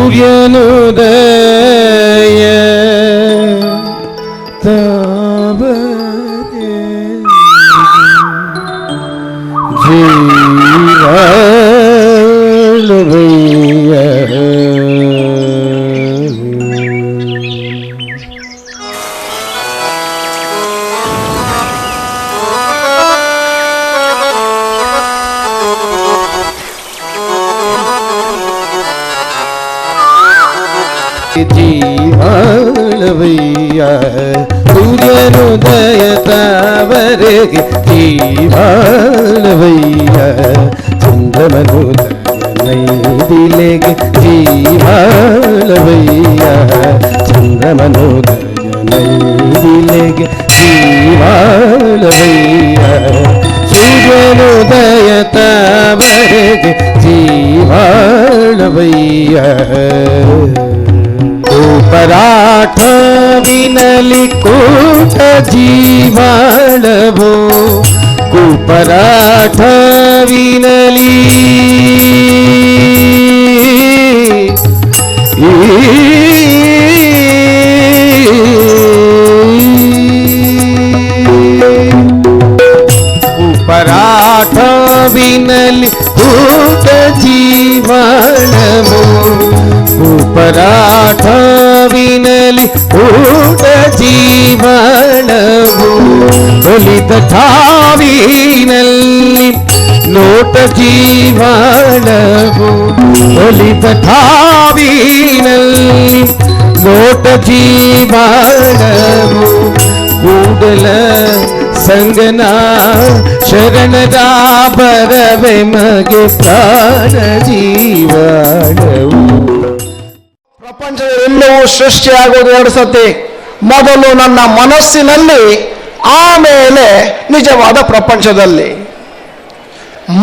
ಸೂರ್ಯನುದಯ ತಾವರೆ ಜೀವನವಯ್ಯ ಜೀವಾಳವಯ್ಯ ಸೂರ್ಯನುದಯ ತಾವರೆಗೆ ಜೀವಾಳವಯ್ಯ ಚಂದ್ರಮನುದಯ ನೈದಿಲೆಗೆ ಜೀವಾಳವಯ್ಯ ಚಂದ್ರಮನುದಯ ನೈದಿಲೆಗೆ ಜೀವಾಳವಯ್ಯ ಸೂರ್ಯನುದಯ ತಾವರೆಗೆ ಜೀವಾಳವಯ್ಯ ಪರಾಠವಿನಲಿ ಕೂಟ ಜೀವಾಳವೋ ಕುಪರಾಠವಿನಲಿ ಕುಪರಾಠವಿನಲಿ ಕೂಟ ಜೀವಾಳವೋ ಪರಾಠವಿನಲಿ ಊಟ ಜೀವನವು ಒಲಿದ ಠಾವಿನಲ್ಲಿ ನೋಟ ಜೀವನವು ಒಲಿದ ಠಾವಿನಲ್ಲಿ ನೋಟ ಜೀವನವು ಕೂಡಲ ಸಂಗನ ಶರಣದ ಬರವೆ ಮಗೆ ಪ್ರಾಣ ಜೀವನವು. ಪ್ರಪಂಚದ ಎಲ್ಲವೂ ಸೃಷ್ಟಿಯಾಗೋದು ಎರಡು ಸತಿ. ಮೊದಲು ನನ್ನ ಮನಸ್ಸಿನಲ್ಲಿ, ಆಮೇಲೆ ನಿಜವಾದ ಪ್ರಪಂಚದಲ್ಲಿ.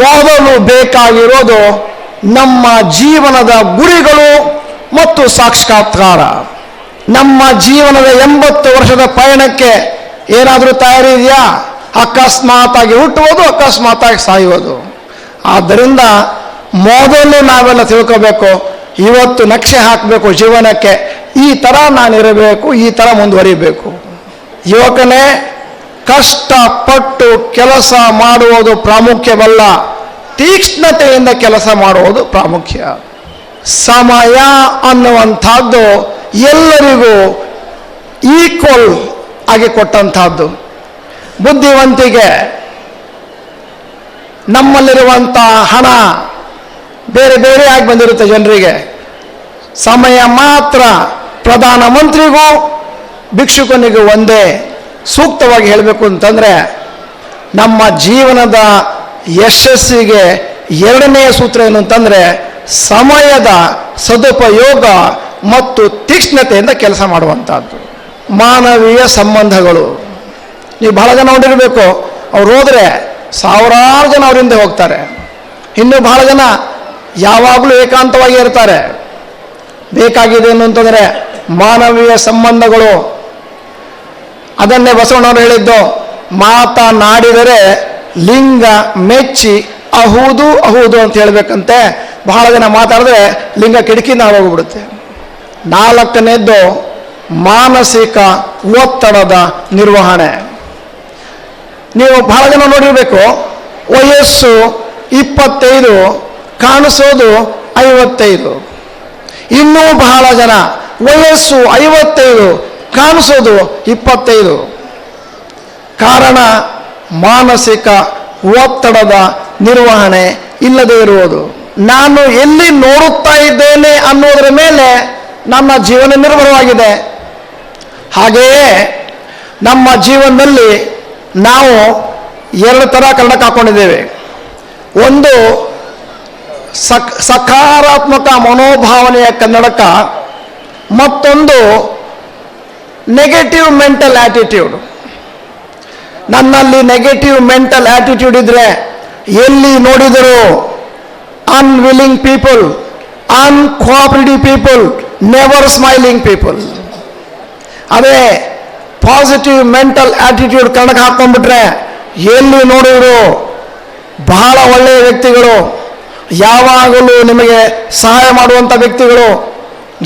ಮೊದಲು ಬೇಕಾಗಿರೋದು ನಮ್ಮ ಜೀವನದ ಗುರಿಗಳು ಮತ್ತು ಸಾಕ್ಷಾತ್ಕಾರ. ನಮ್ಮ ಜೀವನದ 80 ವರ್ಷದ ಪಯಣಕ್ಕೆ ಏನಾದರೂ ತಯಾರಿ ಇದೆಯಾ? ಅಕಸ್ಮಾತಾಗಿ ಹುಟ್ಟುವುದು, ಅಕಸ್ಮಾತಾಗಿ ಸಾಯುವುದು. ಆದ್ದರಿಂದ ಮೊದಲು ನಾವೆಲ್ಲ ತಿಳ್ಕೋಬೇಕು, ಇವತ್ತು ನಕ್ಷೆ ಹಾಕಬೇಕು ಜೀವನಕ್ಕೆ. ಈ ಥರ ನಾನಿರಬೇಕು, ಈ ಥರ ಮುಂದುವರಿಬೇಕು. ಯುವಕನೇ, ಕಷ್ಟಪಟ್ಟು ಕೆಲಸ ಮಾಡುವುದು ಪ್ರಾಮುಖ್ಯವಲ್ಲ, ತೀಕ್ಷ್ಣತೆಯಿಂದ ಕೆಲಸ ಮಾಡುವುದು ಪ್ರಾಮುಖ್ಯ. ಸಮಯ ಅನ್ನುವಂಥದ್ದು ಎಲ್ಲರಿಗೂ ಈಕ್ವಲ್ ಆಗಿ ಕೊಟ್ಟಂಥದ್ದು. ಬುದ್ಧಿವಂತಿಗೆ ನಮ್ಮಲ್ಲಿರುವಂಥ ಹಣ ಬೇರೆ ಬೇರೆಯಾಗಿ ಬಂದಿರುತ್ತೆ ಜನರಿಗೆ. ಸಮಯ ಮಾತ್ರ ಪ್ರಧಾನಮಂತ್ರಿಗೂ ಭಿಕ್ಷುಕನಿಗೂ ಒಂದೇ. ಸೂಕ್ತವಾಗಿ ಹೇಳಬೇಕು ಅಂತಂದರೆ ನಮ್ಮ ಜೀವನದ ಯಶಸ್ಸಿಗೆ ಎರಡನೆಯ ಸೂತ್ರ ಏನು ಅಂತಂದರೆ ಸಮಯದ ಸದುಪಯೋಗ ಮತ್ತು ತೀಕ್ಷ್ಣತೆಯಿಂದ ಕೆಲಸ ಮಾಡುವಂಥದ್ದು. ಮಾನವೀಯ ಸಂಬಂಧಗಳು ನೀವು ಬಹಳ ಜನ ನೋಡಿರಬೇಕು. ಅವ್ರು ಹೋದರೆ ಸಾವಿರಾರು ಜನ ಅವರಿಂದ ಹೋಗ್ತಾರೆ. ಇನ್ನು ಬಹಳ ಜನ ಯಾವಾಗಲೂ ಏಕಾಂತವಾಗಿ ಇರ್ತಾರೆ. ಬೇಕಾಗಿದೆ ಅಂತಂದರೆ ಮಾನವೀಯ ಸಂಬಂಧಗಳು. ಅದನ್ನೇ ಬಸವಣ್ಣವರು ಹೇಳಿದ್ದು, ಮಾತನಾಡಿದರೆ ಲಿಂಗ ಮೆಚ್ಚಿ ಅಹುದು ಅಹುದು ಅಂತ ಹೇಳಬೇಕಂತೆ. ಬಹಳ ಜನ ಮಾತಾಡಿದ್ರೆ ಲಿಂಗ ಕಿಟಕಿಯಿಂದ ಹೋಗ್ಬಿಡುತ್ತೆ. 4ನೇದ್ದು ಮಾನಸಿಕ ಒತ್ತಡದ ನಿರ್ವಹಣೆ. ನೀವು ಬಹಳ ಜನ ನೋಡಿರಬೇಕು, ವಯಸ್ಸು 25, ಕಾಣಿಸೋದು 55. ಇನ್ನೂ ಬಹಳ ಜನ ವಯಸ್ಸು 55, ಕಾಣಿಸೋದು 25. ಕಾರಣ ಮಾನಸಿಕ ಒತ್ತಡದ ನಿರ್ವಹಣೆ ಇಲ್ಲದೆ ಇರುವುದು. ನಾನು ಎಲ್ಲಿ ನೋಡುತ್ತಾ ಇದ್ದೇನೆ ಅನ್ನೋದರ ಮೇಲೆ ನನ್ನ ಜೀವನ ನಿರ್ಭರವಾಗಿದೆ. ಹಾಗೆಯೇ ನಮ್ಮ ಜೀವನದಲ್ಲಿ ನಾವು 2 ಥರ ಕನ್ನಡಕ ಹಾಕ್ಕೊಂಡಿದ್ದೇವೆ. ಒಂದು ಸಕಾರಾತ್ಮಕ ಮನೋಭಾವನೆಯ ಕನ್ನಡಕ, ಮತ್ತೊಂದು ನೆಗೆಟಿವ್ ಮೆಂಟಲ್ ಆಟಿಟ್ಯೂಡ್. ನನ್ನಲ್ಲಿ ನೆಗೆಟಿವ್ ಮೆಂಟಲ್ ಆಟಿಟ್ಯೂಡ್ ಇದ್ರೆ ಎಲ್ಲಿ ನೋಡಿದರೂ unwilling people, uncooperative people, never smiling people. ಅದೇ ಪಾಸಿಟಿವ್ ಮೆಂಟಲ್ ಆಟಿಟ್ಯೂಡ್ ಕನ್ನಡಕ ಹಾಕ್ಕೊಂಡ್ಬಿಟ್ರೆ ಎಲ್ಲಿ ನೋಡಿದ್ರು ಬಹಳ ಒಳ್ಳೆಯ ವ್ಯಕ್ತಿಗಳು, ಯಾವಾಗಲೂ ನಿಮಗೆ ಸಹಾಯ ಮಾಡುವಂಥ ವ್ಯಕ್ತಿಗಳು,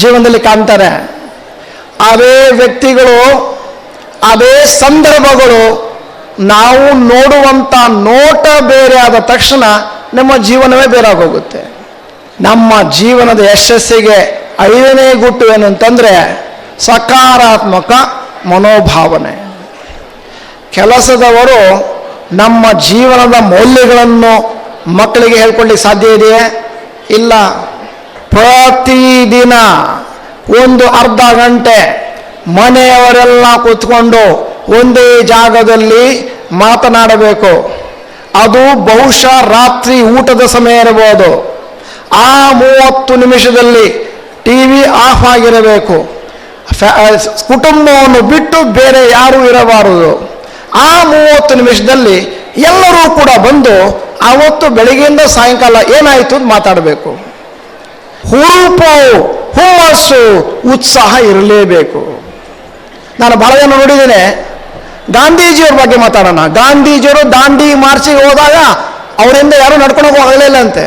ಜೀವನದಲ್ಲಿ ಕಾಣ್ತಾರೆ. ಅದೇ ವ್ಯಕ್ತಿಗಳು, ಅದೇ ಸಂದರ್ಭಗಳು ನಾವು ನೋಡುವಂಥ ನೋಟ ಬೇರೆ ಆದ ತಕ್ಷಣ ನಮ್ಮ ಜೀವನವೇ ಬೇರೆ ಆಗೋಗುತ್ತೆ. ನಮ್ಮ ಜೀವನದ ಯಶಸ್ಸಿಗೆ 5ನೇ ಗುಟ್ಟು ಏನು ಅಂತಂದರೆ ಸಕಾರಾತ್ಮಕ ಮನೋಭಾವನೆ. ಕೆಲಸದವರು ನಮ್ಮ ಜೀವನದ ಮೌಲ್ಯಗಳನ್ನು ಮಕ್ಕಳಿಗೆ ಹೇಳ್ಕೊಳ್ಳಿಕ್ಕೆ ಸಾಧ್ಯ ಇದೆಯೇ? ಇಲ್ಲ. ಪ್ರತಿದಿನ ಒಂದು ಅರ್ಧ ಗಂಟೆ ಮನೆಯವರೆಲ್ಲ ಕೂತ್ಕೊಂಡು ಒಂದೇ ಜಾಗದಲ್ಲಿ ಮಾತನಾಡಬೇಕು. ಅದು ಬಹುಶಃ ರಾತ್ರಿ ಊಟದ ಸಮಯ ಇರಬಹುದು. ಆ 30 ನಿಮಿಷದಲ್ಲಿ TV ಆಫ್ ಆಗಿರಬೇಕು. ಕುಟುಂಬವನ್ನು ಬಿಟ್ಟು ಬೇರೆ ಯಾರೂ ಇರಬಾರದು. ಆ 30 ನಿಮಿಷದಲ್ಲಿ ಎಲ್ಲರೂ ಕೂಡ ಬಂದು ಆವತ್ತು ಬೆಳಗ್ಗೆಯಿಂದ ಸಾಯಂಕಾಲ ಏನಾಯಿತು ಅಂತ ಮಾತಾಡಬೇಕು. ಹುರುಪು, ಹುಮ್ಮಸ್ಸು, ಉತ್ಸಾಹ ಇರಲೇಬೇಕು. ನಾನು ಬಹಳ ಜನ ನೋಡಿದ್ದೇನೆ. ಗಾಂಧೀಜಿಯವ್ರ ಬಗ್ಗೆ ಮಾತಾಡೋಣ. ಗಾಂಧೀಜಿಯವರು ದಾಂಡಿ ಮಾರ್ಚಿಗೆ ಹೋದಾಗ ಅವರಿಂದ ಯಾರೂ ನಡ್ಕೊಂಡು ಹೋಗಲಿಲ್ಲ ಅಂತೆ,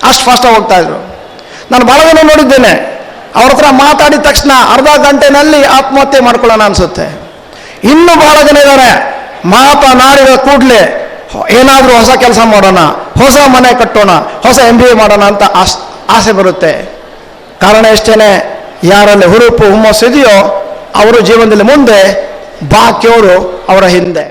ಅಷ್ಟು ಫಾಸ್ಟಾಗಿ ಹೋಗ್ತಾ ಇದ್ರು. ನಾನು ಬಹಳ ಜನ ನೋಡಿದ್ದೇನೆ, ಅವ್ರ ಹತ್ರ ಮಾತಾಡಿದ ತಕ್ಷಣ ಅರ್ಧ ಗಂಟೆನಲ್ಲಿ ಆತ್ಮಹತ್ಯೆ ಮಾಡ್ಕೊಳ್ಳೋಣ ಅನಿಸುತ್ತೆ. ಇನ್ನೂ ಬಹಳ ಜನ ಇದ್ದಾರೆ, ಮಾತನಾಡಿದ ಕೂಡಲೇ ಏನಾದರೂ ಹೊಸ ಕೆಲಸ ಮಾಡೋಣ, ಹೊಸ ಮನೆ ಕಟ್ಟೋಣ, ಹೊಸ MBA ಮಾಡೋಣ ಅಂತ ಆಸೆ ಬರುತ್ತೆ. ಕಾರಣ ಎಷ್ಟೇನೆ, ಯಾರಲ್ಲಿ ಹುರುಪು ಹುಮ್ಮಸ್ಸು ಇದೆಯೋ ಅವರು ಜೀವನದಲ್ಲಿ ಮುಂದೆ, ಬಾಕಿಯವರು ಅವರ ಹಿಂದೆ.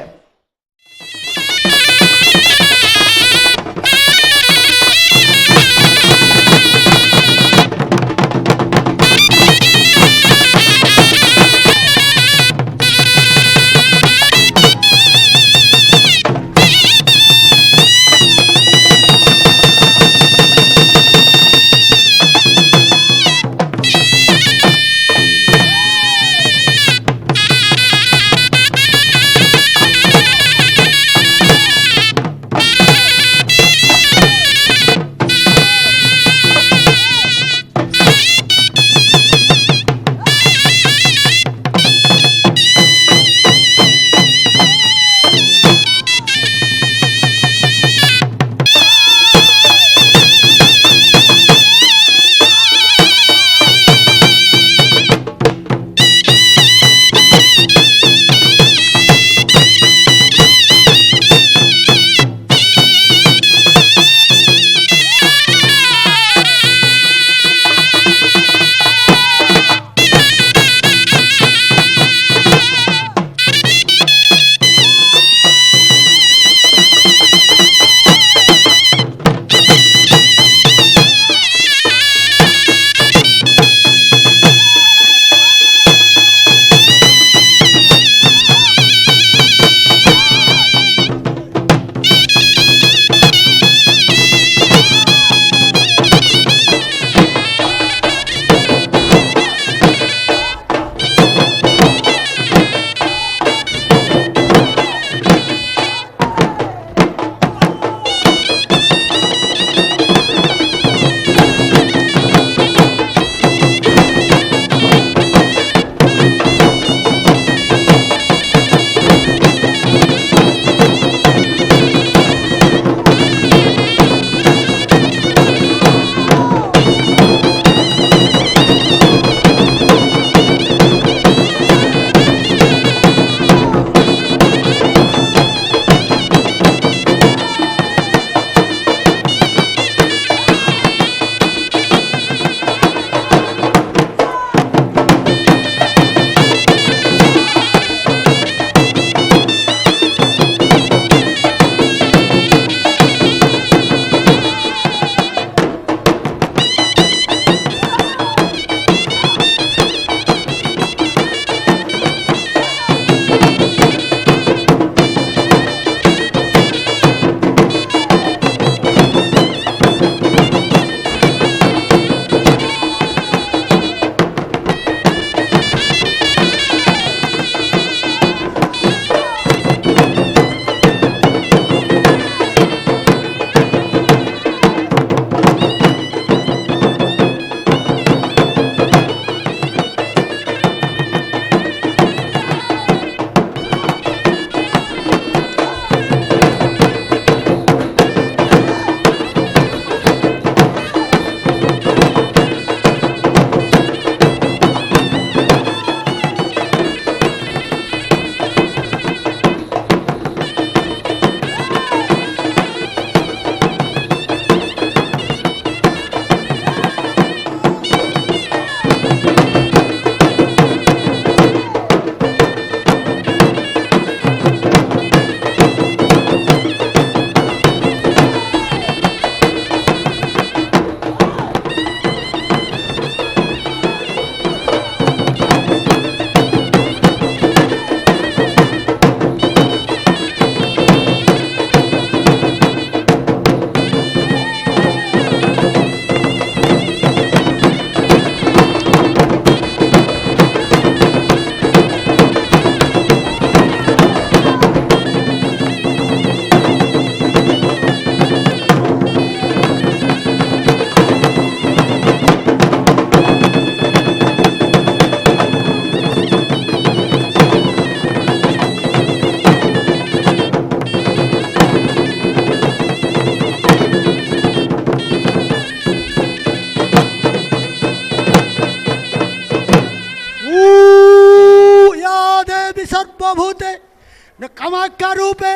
कामाख्या रूपे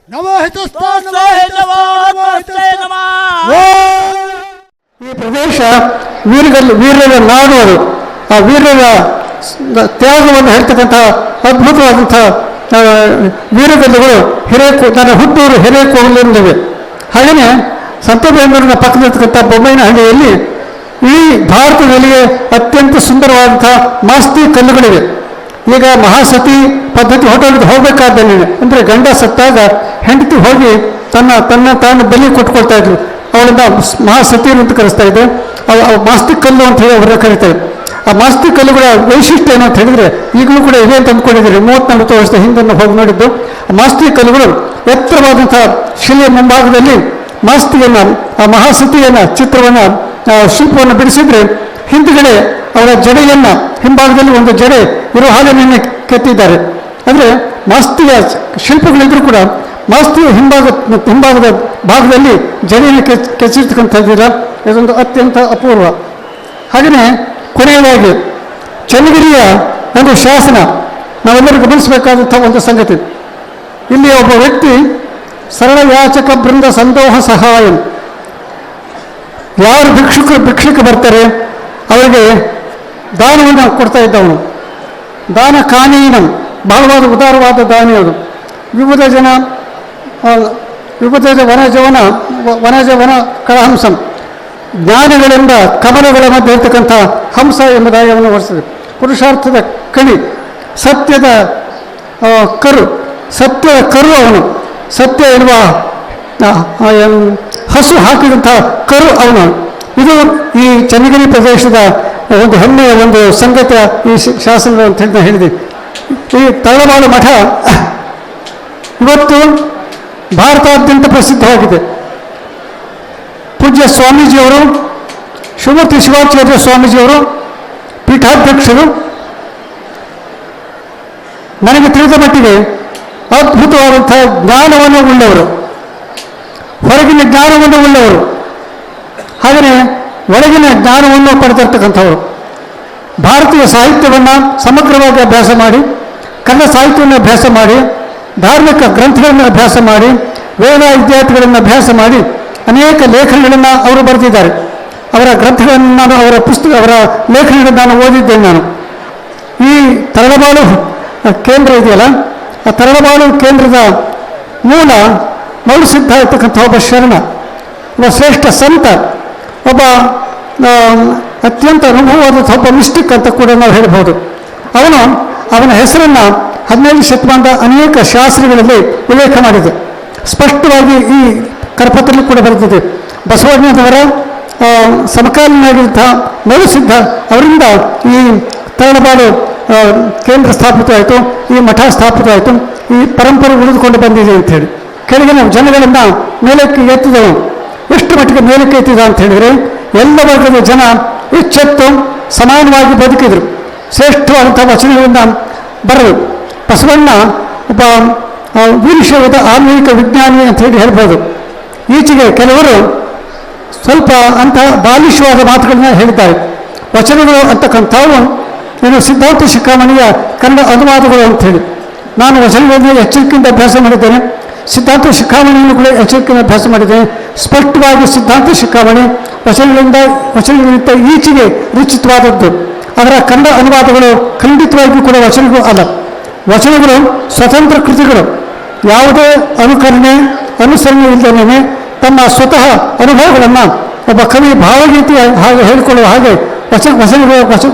नमो ಈ ಪ್ರದೇಶ ವೀರರ ನಾಡು ಅದು. ಆ ವೀರರ ತ್ಯಾಗವನ್ನು ಹೇಳ್ತಕ್ಕಂಥ ಅದ್ಭುತವಾದಂಥ ವೀರಗಲ್ಲುಗಳು ನನ್ನ ಹುಟ್ಟೂರು ಹಿರೇಕೋಗಲಿವೆ. ಹಾಗೆಯೇ ಸಂತಬೇಂದೂರಿನ ಪಕ್ಕದಲ್ಲಿರ್ತಕ್ಕಂಥ ಬೊಮ್ಮೈನಹಳ್ಳಿಯಲ್ಲಿ ಈ ಭಾರತದಲ್ಲಿಯೇ ಅತ್ಯಂತ ಸುಂದರವಾದಂಥ ಮಾಸ್ತಿ ಕಲ್ಲುಗಳಿವೆ. ಈಗ ಮಹಾಸತಿ ಪದ್ಧತಿ ಹೋಗಬೇಕಾದಲ್ಲಿ ಅಂದರೆ ಗಂಡ ಸತ್ತಾಗ ಹೆಂಡತಿ ಹೋಗಿ ತಾನು ಬಲಿ ಕೊಟ್ಕೊಳ್ತಾ ಇದ್ರು. ಅವಳಿಂದ ಮಹಾಸತಿಯರು ಅಂತ ಕರೆಸ್ತಾ ಇದ್ದೆ. ಮಾಸ್ತಿ ಕಲ್ಲು ಅಂತ ಹೇಳಿ ಅವರ ಕರೀತಾರೆ. ಆ ಮಾಸ್ತಿ ಕಲ್ಲುಗಳ ವೈಶಿಷ್ಟ್ಯ ಏನು ಅಂತ ಹೇಳಿದ್ರೆ ಈಗಲೂ ಕೂಡ ಇದೆ ಅಂತ ಅಂದ್ಕೊಂಡಿದ್ದೀರಿ. 30-40 ವರ್ಷದ ಹಿಂದನ್ನು ಹೋಗಿ ನೋಡಿದ್ದು. ಆ ಮಾಸ್ತಿ ಕಲ್ಲುಗಳು ಎತ್ತರವಾದಂಥ ಶಿಲೆಯ ಮುಂಭಾಗದಲ್ಲಿ ಮಾಸ್ತಿಯನ್ನು, ಆ ಮಹಾಸತಿಯನ್ನು ಚಿತ್ರವನ್ನು, ಶಿಲ್ಪವನ್ನು ಬಿಡಿಸಿದ್ರೆ ಹಿಂದುಗಡೆ ಅವರ ಜಡೆಯನ್ನು ಹಿಂಭಾಗದಲ್ಲಿ ಒಂದು ಜಡೆ ಇರೋ ಹಾಗೆ ಕೆತ್ತಿದ್ದಾರೆ. ಅಂದರೆ ಮಾಸ್ತಿಯ ಶಿಲ್ಪಗಳಿದ್ರೂ ಕೂಡ ಮಾಸ್ತಿಯ ಹಿಂಭಾಗದ ಭಾಗದಲ್ಲಿ ಜಡೆಯನ್ನು ಕೆಚ್ಚಿರ್ತಕ್ಕಂಥದ್ದಿಲ್ಲ. ಇದೊಂದು ಅತ್ಯಂತ ಅಪೂರ್ವ. ಹಾಗೆಯೇ ಕೊನೆಯದಾಗಿ ಚನ್ನಗಿರಿಯ ಒಂದು ಶಾಸನ ನಾವೆಲ್ಲರೂ ಗಮನಿಸಬೇಕಾದಂಥ ಒಂದು ಸಂಗತಿ. ಇಲ್ಲಿ ಒಬ್ಬ ವ್ಯಕ್ತಿ ಸರಳ ಯಾಚಕ ಬೃಂದ ಸಂದೋಹ ಸಹಾಯ, ಯಾರು ಭಿಕ್ಷುಕ ಬರ್ತಾರೆ ಅವರಿಗೆ ದಾನವನ್ನು ಕೊಡ್ತಾ ಇದ್ದವನು. ದಾನ ಕಾನೀನಂ, ಬಹಳವಾದ ಉದಾರವಾದ ದಾನಿ ಅದು. ವಿಭುಜ ವನಜವನ ಕಳಹಂಸಂ, ಜ್ಞಾನಿಗಳಿಂದ ಕಮಲಗಳ ಮಧ್ಯೆ ಇರ್ತಕ್ಕಂಥ ಹಂಸ ಎಂಬುದಾಗಿ ಅವನು ವರ್ತಿಸಿದೆ. ಪುರುಷಾರ್ಥದ ಕಣಿ, ಸತ್ಯದ ಕರು ಅವನು. ಸತ್ಯ ಎನ್ನುವ ಹಸು ಹಾಕಿದಂಥ ಕರು ಅವನು. ಇದು ಈ ಚನ್ನಗಿರಿ ಪ್ರದೇಶದ ಒಂದು ಹೆಮ್ಮೆಯ ಒಂದು ಸಂಗತಿಯ ಈ ಶಾಸನ ಅಂತ ಹೇಳಿ ಹೇಳಿದೆ. ಈ ತಳವಾಳು ಮಠ ಇವತ್ತು ಭಾರತಾದ್ಯಂತ ಪ್ರಸಿದ್ಧವಾಗಿದೆ. ಪೂಜ್ಯ ಸ್ವಾಮೀಜಿಯವರು, ಶಿವಮೂರ್ತಿ ಶಿವಾಚಾರ್ಯ ಸ್ವಾಮೀಜಿಯವರು ಪೀಠಾಧ್ಯಕ್ಷರು. ನನಗೆ ತಿಳಿದ ಮಟ್ಟಿಗೆ ಅದ್ಭುತವಾದಂಥ ಜ್ಞಾನವನ್ನು ಉಳ್ಳವರು, ಹೊರಗಿನ ಜ್ಞಾನವನ್ನು ಉಳ್ಳವರು, ಹಾಗೆಯೇ ಒಳಗಿನ ಜ್ಞಾನವನ್ನು ಪಡೆದಿರ್ತಕ್ಕಂಥವರು. ಭಾರತೀಯ ಸಾಹಿತ್ಯವನ್ನು ಸಮಗ್ರವಾಗಿ ಅಭ್ಯಾಸ ಮಾಡಿ, ಕನ್ನಡ ಸಾಹಿತ್ಯವನ್ನು ಅಭ್ಯಾಸ ಮಾಡಿ, ಧಾರ್ಮಿಕ ಗ್ರಂಥಗಳನ್ನು ಅಭ್ಯಾಸ ಮಾಡಿ, ವೇದ ವಿದ್ಯಾರ್ಥಿಗಳನ್ನು ಅಭ್ಯಾಸ ಮಾಡಿ ಅನೇಕ ಲೇಖನಗಳನ್ನು ಅವರು ಬರೆದಿದ್ದಾರೆ. ಅವರ ಗ್ರಂಥಗಳನ್ನು ನಾನು, ಅವರ ಲೇಖನಗಳನ್ನು ನಾನು ಓದಿದ್ದೇನೆ. ನಾನು ಈ ತರಳಬಾಳು ಕೇಂದ್ರ ಇದೆಯಲ್ಲ, ಆ ತರಳಬಾಳು ಕೇಂದ್ರದ ಮೂಲ ಮೌಲ್ಯಸಿದ್ಧ ಇರ್ತಕ್ಕಂಥ ಒಬ್ಬ ಶರಣ, ಒಬ್ಬ ಶ್ರೇಷ್ಠ ಸಂತ, ಒಬ್ಬ ಅತ್ಯಂತ ಅನುಭವವಾದಂಥ ಒಬ್ಬ ಮಿಸ್ಟಿಕ್ ಅಂತ ಕೂಡ ನಾವು ಹೇಳ್ಬೋದು. ಅವನ ಹೆಸರನ್ನು 15ನೇ ಶತಮಾನದ ಅನೇಕ ಶಾಸ್ತ್ರಗಳಲ್ಲಿ ಉಲ್ಲೇಖ ಮಾಡಿದೆ. ಸ್ಪಷ್ಟವಾಗಿ ಈ ಕರಪತ್ರದಲ್ಲಿ ಕೂಡ ಬರುತ್ತದೆ. ಬಸವಣ್ಣನವರ ಸಮಕಾಲೀನಾಗಿದ್ದಂಥ ಮೌಲ್ಯಸಿದ್ಧ ಅವರಿಂದ ಈ ತರಳಬಾಳು ಕೇಂದ್ರ ಸ್ಥಾಪಿತವಾಯಿತು, ಈ ಮಠ ಸ್ಥಾಪಿತವಾಯಿತು, ಈ ಪರಂಪರೆ ಉಳಿದುಕೊಂಡು ಬಂದಿದೆ ಅಂಥೇಳಿ. ಕೆಳಗಿನ ಜನಗಳನ್ನು ಮೇಲಕ್ಕೆ ಎತ್ತಿದವು. ಎಷ್ಟು ಮಟ್ಟಿಗೆ ಮೇಲಕ್ಕೆ ಎತ್ತಿದ ಅಂತ ಹೇಳಿದರೆ ಎಲ್ಲ ವರ್ಗದ ಜನ ಎಚ್ಚೆತ್ತು ಸಮಾನವಾಗಿ ಬದುಕಿದರು. ಶ್ರೇಷ್ಠವಾದಂಥ ವಚನಗಳಿಂದ ಬರಲು ಬಸವಣ್ಣ ಒಬ್ಬ ವೀರಶೈವದ ಆನ್ಮೀಕ ವಿಜ್ಞಾನಿ ಅಂತ ಹೇಳಿ ಹೇಳ್ಬೋದು. ಈಚೆಗೆ ಕೆಲವರು ಸ್ವಲ್ಪ ಅಂತಹ ಬಾಲಿಶವಾದ ಮಾತುಗಳನ್ನ ಹೇಳಿದ್ದಾರೆ. ವಚನಗಳು ಅಂತಕ್ಕಂಥವು ಏನು ಸಿದ್ಧಾಂತ ಶಿಖಾಮಣಿಯ ಕನ್ನಡ ಅನುವಾದಗಳು ಅಂಥೇಳಿ. ನಾನು ವಚನಗಳನ್ನು ಎಚ್ಚರಿಕೆಯಿಂದ ಅಭ್ಯಾಸ ಮಾಡಿದ್ದೇನೆ, ಸಿದ್ಧಾಂತ ಶಿಖಾಮಣಿಯನ್ನು ಕೂಡ ಎಚ್ಚರಿಕೆಯಿಂದ ಅಭ್ಯಾಸ ಮಾಡಿದ್ದೇನೆ. ಸ್ಪಷ್ಟವಾಗಿ ಸಿದ್ಧಾಂತ ಶಿಖಾಮಣಿ ವಚನಗಳಿಂದ ಈಚೆಗೆ ರಚಿತವಾದದ್ದು. ಅದರ ಕನ್ನಡ ಅನುವಾದಗಳು ಖಂಡಿತವಾಗಿಯೂ ಕೂಡ ವಚನಗಳು ಅಲ್ಲ. ವಚನಗಳು ಸ್ವತಂತ್ರ ಕೃತಿಗಳು. ಯಾವುದೇ ಅನುಸರಣೆ ಇಲ್ಲದೇ ತಮ್ಮ ಸ್ವತಃ ಅನುಭವಗಳನ್ನು ಒಬ್ಬ ಕವಿ ಭಾವಗೀತೆಯ ಹಾಗೆ ಹೇಳಿಕೊಳ್ಳುವ ಹಾಗೆ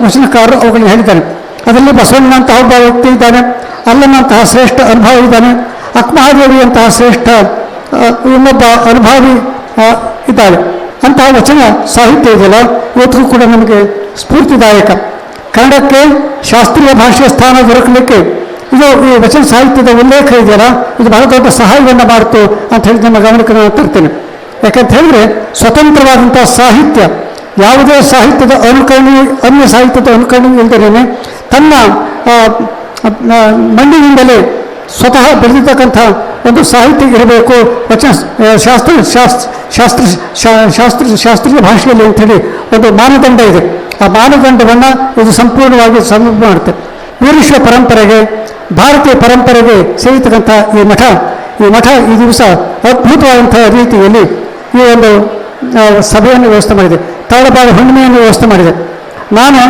ವಚನಕಾರರು ಅವುಗಳನ್ನು ಹೇಳಿದ್ದಾರೆ. ಅದರಲ್ಲಿ ಬಸವಣ್ಣನಂತಹ ಒಬ್ಬ ವ್ಯಕ್ತಿ ಇದ್ದಾನೆ, ಅಲ್ಲನಂತಹ ಶ್ರೇಷ್ಠ ಅನುಭವ ಇದ್ದಾನೆ, ಅಕ್ಮಹಾದೇವಿಯಂತಹ ಶ್ರೇಷ್ಠ ಇನ್ನೊಬ್ಬ ಅನುಭವಿ ಇದ್ದಾರೆ. ಅಂತಹ ವಚನ ಸಾಹಿತ್ಯ ಇದೆಯಲ್ಲ, ಇವತ್ತಿಗೂ ಕೂಡ ನಮಗೆ ಸ್ಫೂರ್ತಿದಾಯಕ. ಕನ್ನಡಕ್ಕೆ ಶಾಸ್ತ್ರೀಯ ಭಾಷೆಯ ಸ್ಥಾನ ದೊರಕಲಿಕ್ಕೆ ಇದು ಈ ವಚನ ಸಾಹಿತ್ಯದ ಉಲ್ಲೇಖ ಇದೆಯಲ್ಲ, ಇದು ಬಹಳ ದೊಡ್ಡ ಸಹಾಯವನ್ನು ಮಾಡಿತು ಅಂತ ಹೇಳಿ ನಮ್ಮ ಗಮನಕ್ಕೆ ನಾನು ತರ್ತೇನೆ. ಯಾಕಂತ ಹೇಳಿದ್ರೆ ಸ್ವತಂತ್ರವಾದಂಥ ಸಾಹಿತ್ಯ, ಯಾವುದೇ ಸಾಹಿತ್ಯದ ಅನ್ಯ ಸಾಹಿತ್ಯದ ಅನುಕರಣೆ ಇಲ್ಲದೇ ತನ್ನ ಮಣ್ಣಿನಿಂದಲೇ ಸ್ವತಃ ಬೆಳೆದಿರ್ತಕ್ಕಂಥ ಒಂದು ಸಾಹಿತ್ಯ ಇರಬೇಕು. ವಚನ ಶಾಸ್ತ್ರೀಯ ಭಾಷೆಯಲ್ಲಿ ಅಂಥೇಳಿ ಒಂದು ಮಾನದಂಡ ಇದೆ. ಆ ಮಾನದಂಡವನ್ನು ಇದು ಸಂಪೂರ್ಣವಾಗಿ ಸಮರ್ಪಣೆ ಮಾಡುತ್ತೆ. ವೀರಶೈವ ಪರಂಪರೆಗೆ ಭಾರತೀಯ ಪರಂಪರೆಗೆ ಸೇರಿತಕ್ಕಂಥ ಈ ಮಠ ಈ ದಿವಸ ಅದ್ಭುತವಾದಂತಹ ರೀತಿಯಲ್ಲಿ ಈ ಒಂದು ಸಭೆಯನ್ನು ವ್ಯವಸ್ಥೆ ಮಾಡಿದೆ, ತಳಬಾಳು ಹುಣ್ಣಿಮೆಯನ್ನು ವ್ಯವಸ್ಥೆ ಮಾಡಿದೆ. ನಾನು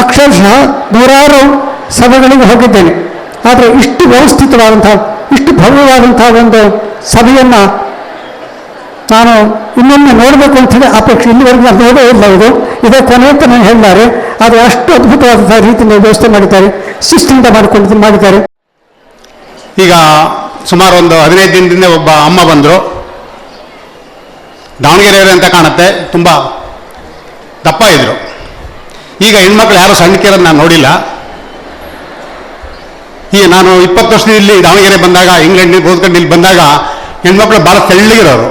ಅಕ್ಷರಶಃ ನೂರಾರು ಸಭೆಗಳಿಗೆ ಹೋಗಿದ್ದೇನೆ, ಆದರೆ ಇಷ್ಟು ವ್ಯವಸ್ಥಿತವಾದಂತಹ ಇಷ್ಟು ಭವ್ಯವಾದಂತಹ ಒಂದು ಸಭೆಯನ್ನು ನಾನು ಇನ್ನೊಮ್ಮೆ ನೋಡಬೇಕು ಅಂಥೇಳಿ ಅಪೇಕ್ಷೆ, ಇಲ್ಲಿವರೆಗೂ ನಾನು ನೋಡೇ ಇಲ್ಲ. ಇದೇ ಕೊನೆ ಅಂತ ನಾನು ಹೇಳಿದ್ದಾರೆ, ಆದರೆ ಅಷ್ಟು ಅದ್ಭುತವಾದಂತಹ ರೀತಿಯಲ್ಲಿ ವ್ಯವಸ್ಥೆ ಮಾಡಿದ್ದಾರೆ, ಶಿಸ್ತಿನಿಂದ ಮಾಡಿದ್ದಾರೆ. ಈಗ ಸುಮಾರು ಒಂದು 15 ದಿನದಿಂದ ಒಬ್ಬ ಅಮ್ಮ ಬಂದರು, ದಾವಣಗೆರೆಯವರು ಅಂತ ಕಾಣುತ್ತೆ, ತುಂಬ ದಪ್ಪ ಇದ್ದರು. ಈಗ ಹೆಣ್ಮಕ್ಳು ಯಾರು ಸಣ್ಣಕ್ಕಿರೋದು ನಾನು ನೋಡಿಲ್ಲ. ಈಗ ನಾನು 20 ವರ್ಷದಲ್ಲಿ ದಾವಣಗೆರೆ ಬಂದಾಗ, ಇಂಗ್ಲೆಂಡಿಗೆ ಓದ್ಕೊಂಡು ಇಲ್ಲಿ ಬಂದಾಗ ಹೆಣ್ಮಕ್ಳು ಭಾಳ ತೆಳ್ಳಗಿರೋರು,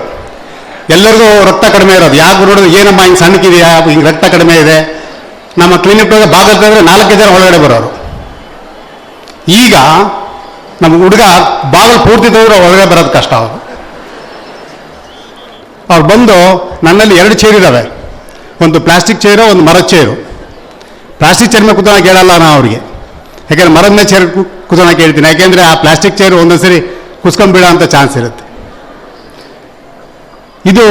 ಎಲ್ಲರಿಗೂ ರಕ್ತ ಕಡಿಮೆ ಇರೋದು. ಯಾಕೆ ನೋಡಿದ್ರೆ ಏನಮ್ಮ ಹಿಂಗೆ ಸಣ್ಣಕ್ಕಿದೆಯಾ, ಹಿಂಗೆ ರಕ್ತ ಕಡಿಮೆ ಇದೆ. ನಮ್ಮ ಕ್ಲಿನಿಕ್ ಬಾಗಿಲು ತೆಗೆದ್ರೆ 4 ಜನ ಒಳಗಡೆ ಬರೋರು. ಈಗ ನಮ್ಮ ಹುಡುಗ ಬಾಗಿಲು ಪೂರ್ತಿ ತೆಗೆದ್ರೆ ಒಳಗಡೆ ಬರೋದು ಕಷ್ಟ. ಅವ್ರು ಬಂದು ನನ್ನಲ್ಲಿ 2 ಚೇರ್ ಇದ್ದಾವೆ, ಒಂದು ಪ್ಲಾಸ್ಟಿಕ್ ಚೇರು, ಒಂದು ಮರದ ಚೇರು. ಪ್ಲಾಸ್ಟಿಕ್ ಚೇರ್ ಮೇಲೆ ಕೂತ್ಕೊಳ್ಳೋಕೆ ಕೇಳಲ್ಲ ನಾನು ಅವ್ರಿಗೆ, ಯಾಕೆಂದರೆ ಮರದ ಮೇಲೆ ಚೇರ್ ಕೂತ್ಕೊಳ್ಳೋಕೆ ಹೇಳ್ತೀನಿ. ಯಾಕೆಂದರೆ ಆ ಪ್ಲಾಸ್ಟಿಕ್ ಚೇರು ಒಂದೊಂದು ಸರಿ ಕುಸ್ಕೊಂಡ್ಬಿಡೋ ಅಂತ ಚಾನ್ಸ್ ಇರುತ್ತೆ. ಇದು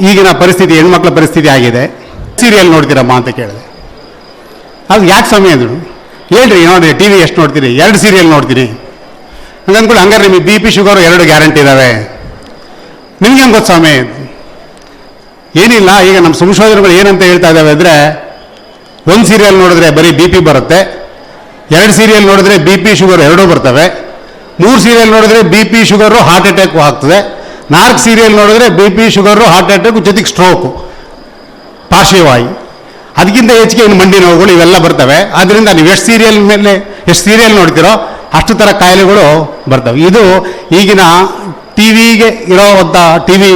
ಈಗಿನ ಪರಿಸ್ಥಿತಿ, ಹೆಣ್ಮಕ್ಳ ಪರಿಸ್ಥಿತಿ ಆಗಿದೆ. ಸೀರಿಯಲ್ ನೋಡ್ತೀರಮ್ಮ ಅಂತ ಕೇಳಿದೆ. ಅದು ಯಾಕೆ ಸ್ವಾಮಿ ಅಂದರು. ಹೇಳ್ರಿ ನೋಡಿರಿ, ಟಿ ವಿ ಎಷ್ಟು ನೋಡ್ತೀರಿ? 2 ಸೀರಿಯಲ್ ನೋಡ್ತೀನಿ. ಹಂಗಂದ್ಕೊಂಡು ಹಂಗಾರೆ ನಿಮಗೆ BP ಶುಗರು 2 ಗ್ಯಾರಂಟಿ ಇದ್ದಾವೆ. ನಿಮ್ಗೆ ಹೆಂಗೆ ಗೊತ್ತು ಸ್ವಾಮಿ? ಏನಿಲ್ಲ, ಈಗ ನಮ್ಮ ಸಂಶೋಧನೆಗಳು ಏನಂತ ಹೇಳ್ತಾ ಇದ್ದಾವೆ ಅಂದರೆ, 1 ಸೀರಿಯಲ್ ನೋಡಿದ್ರೆ ಬರೀ BP ಬರುತ್ತೆ, 2 ಸೀರಿಯಲ್ ನೋಡಿದ್ರೆ BP ಶುಗರ್ 2 ಬರ್ತವೆ, 3 ಸೀರಿಯಲ್ ನೋಡಿದ್ರೆ BP ಶುಗರು ಹಾರ್ಟ್ ಅಟ್ಯಾಕ್ ಆಗ್ತದೆ, 4 ಸೀರಿಯಲ್ ನೋಡಿದ್ರೆ BP ಶುಗರು ಹಾರ್ಟ್ ಅಟ್ಯಾಕ್ ಜೊತೆಗೆ ಸ್ಟ್ರೋಕು, ಪಾರ್ಶ್ವವಾಯು, ಅದಕ್ಕಿಂತ ಹೆಚ್ಚಿಗೆ ಇನ್ನು ಮಂಡಿ ನೋವುಗಳು ಇವೆಲ್ಲ ಬರ್ತವೆ. ಆದ್ದರಿಂದ ನೀವು ಎಷ್ಟು ಸೀರಿಯಲ್ ನೋಡ್ತೀರೋ ಅಷ್ಟು ಥರ ಕಾಯಿಲೆಗಳು ಬರ್ತವೆ. ಇದು ಈಗಿನ ಟಿವಿಗೆ ಇರೋವಂಥ ಟಿವಿ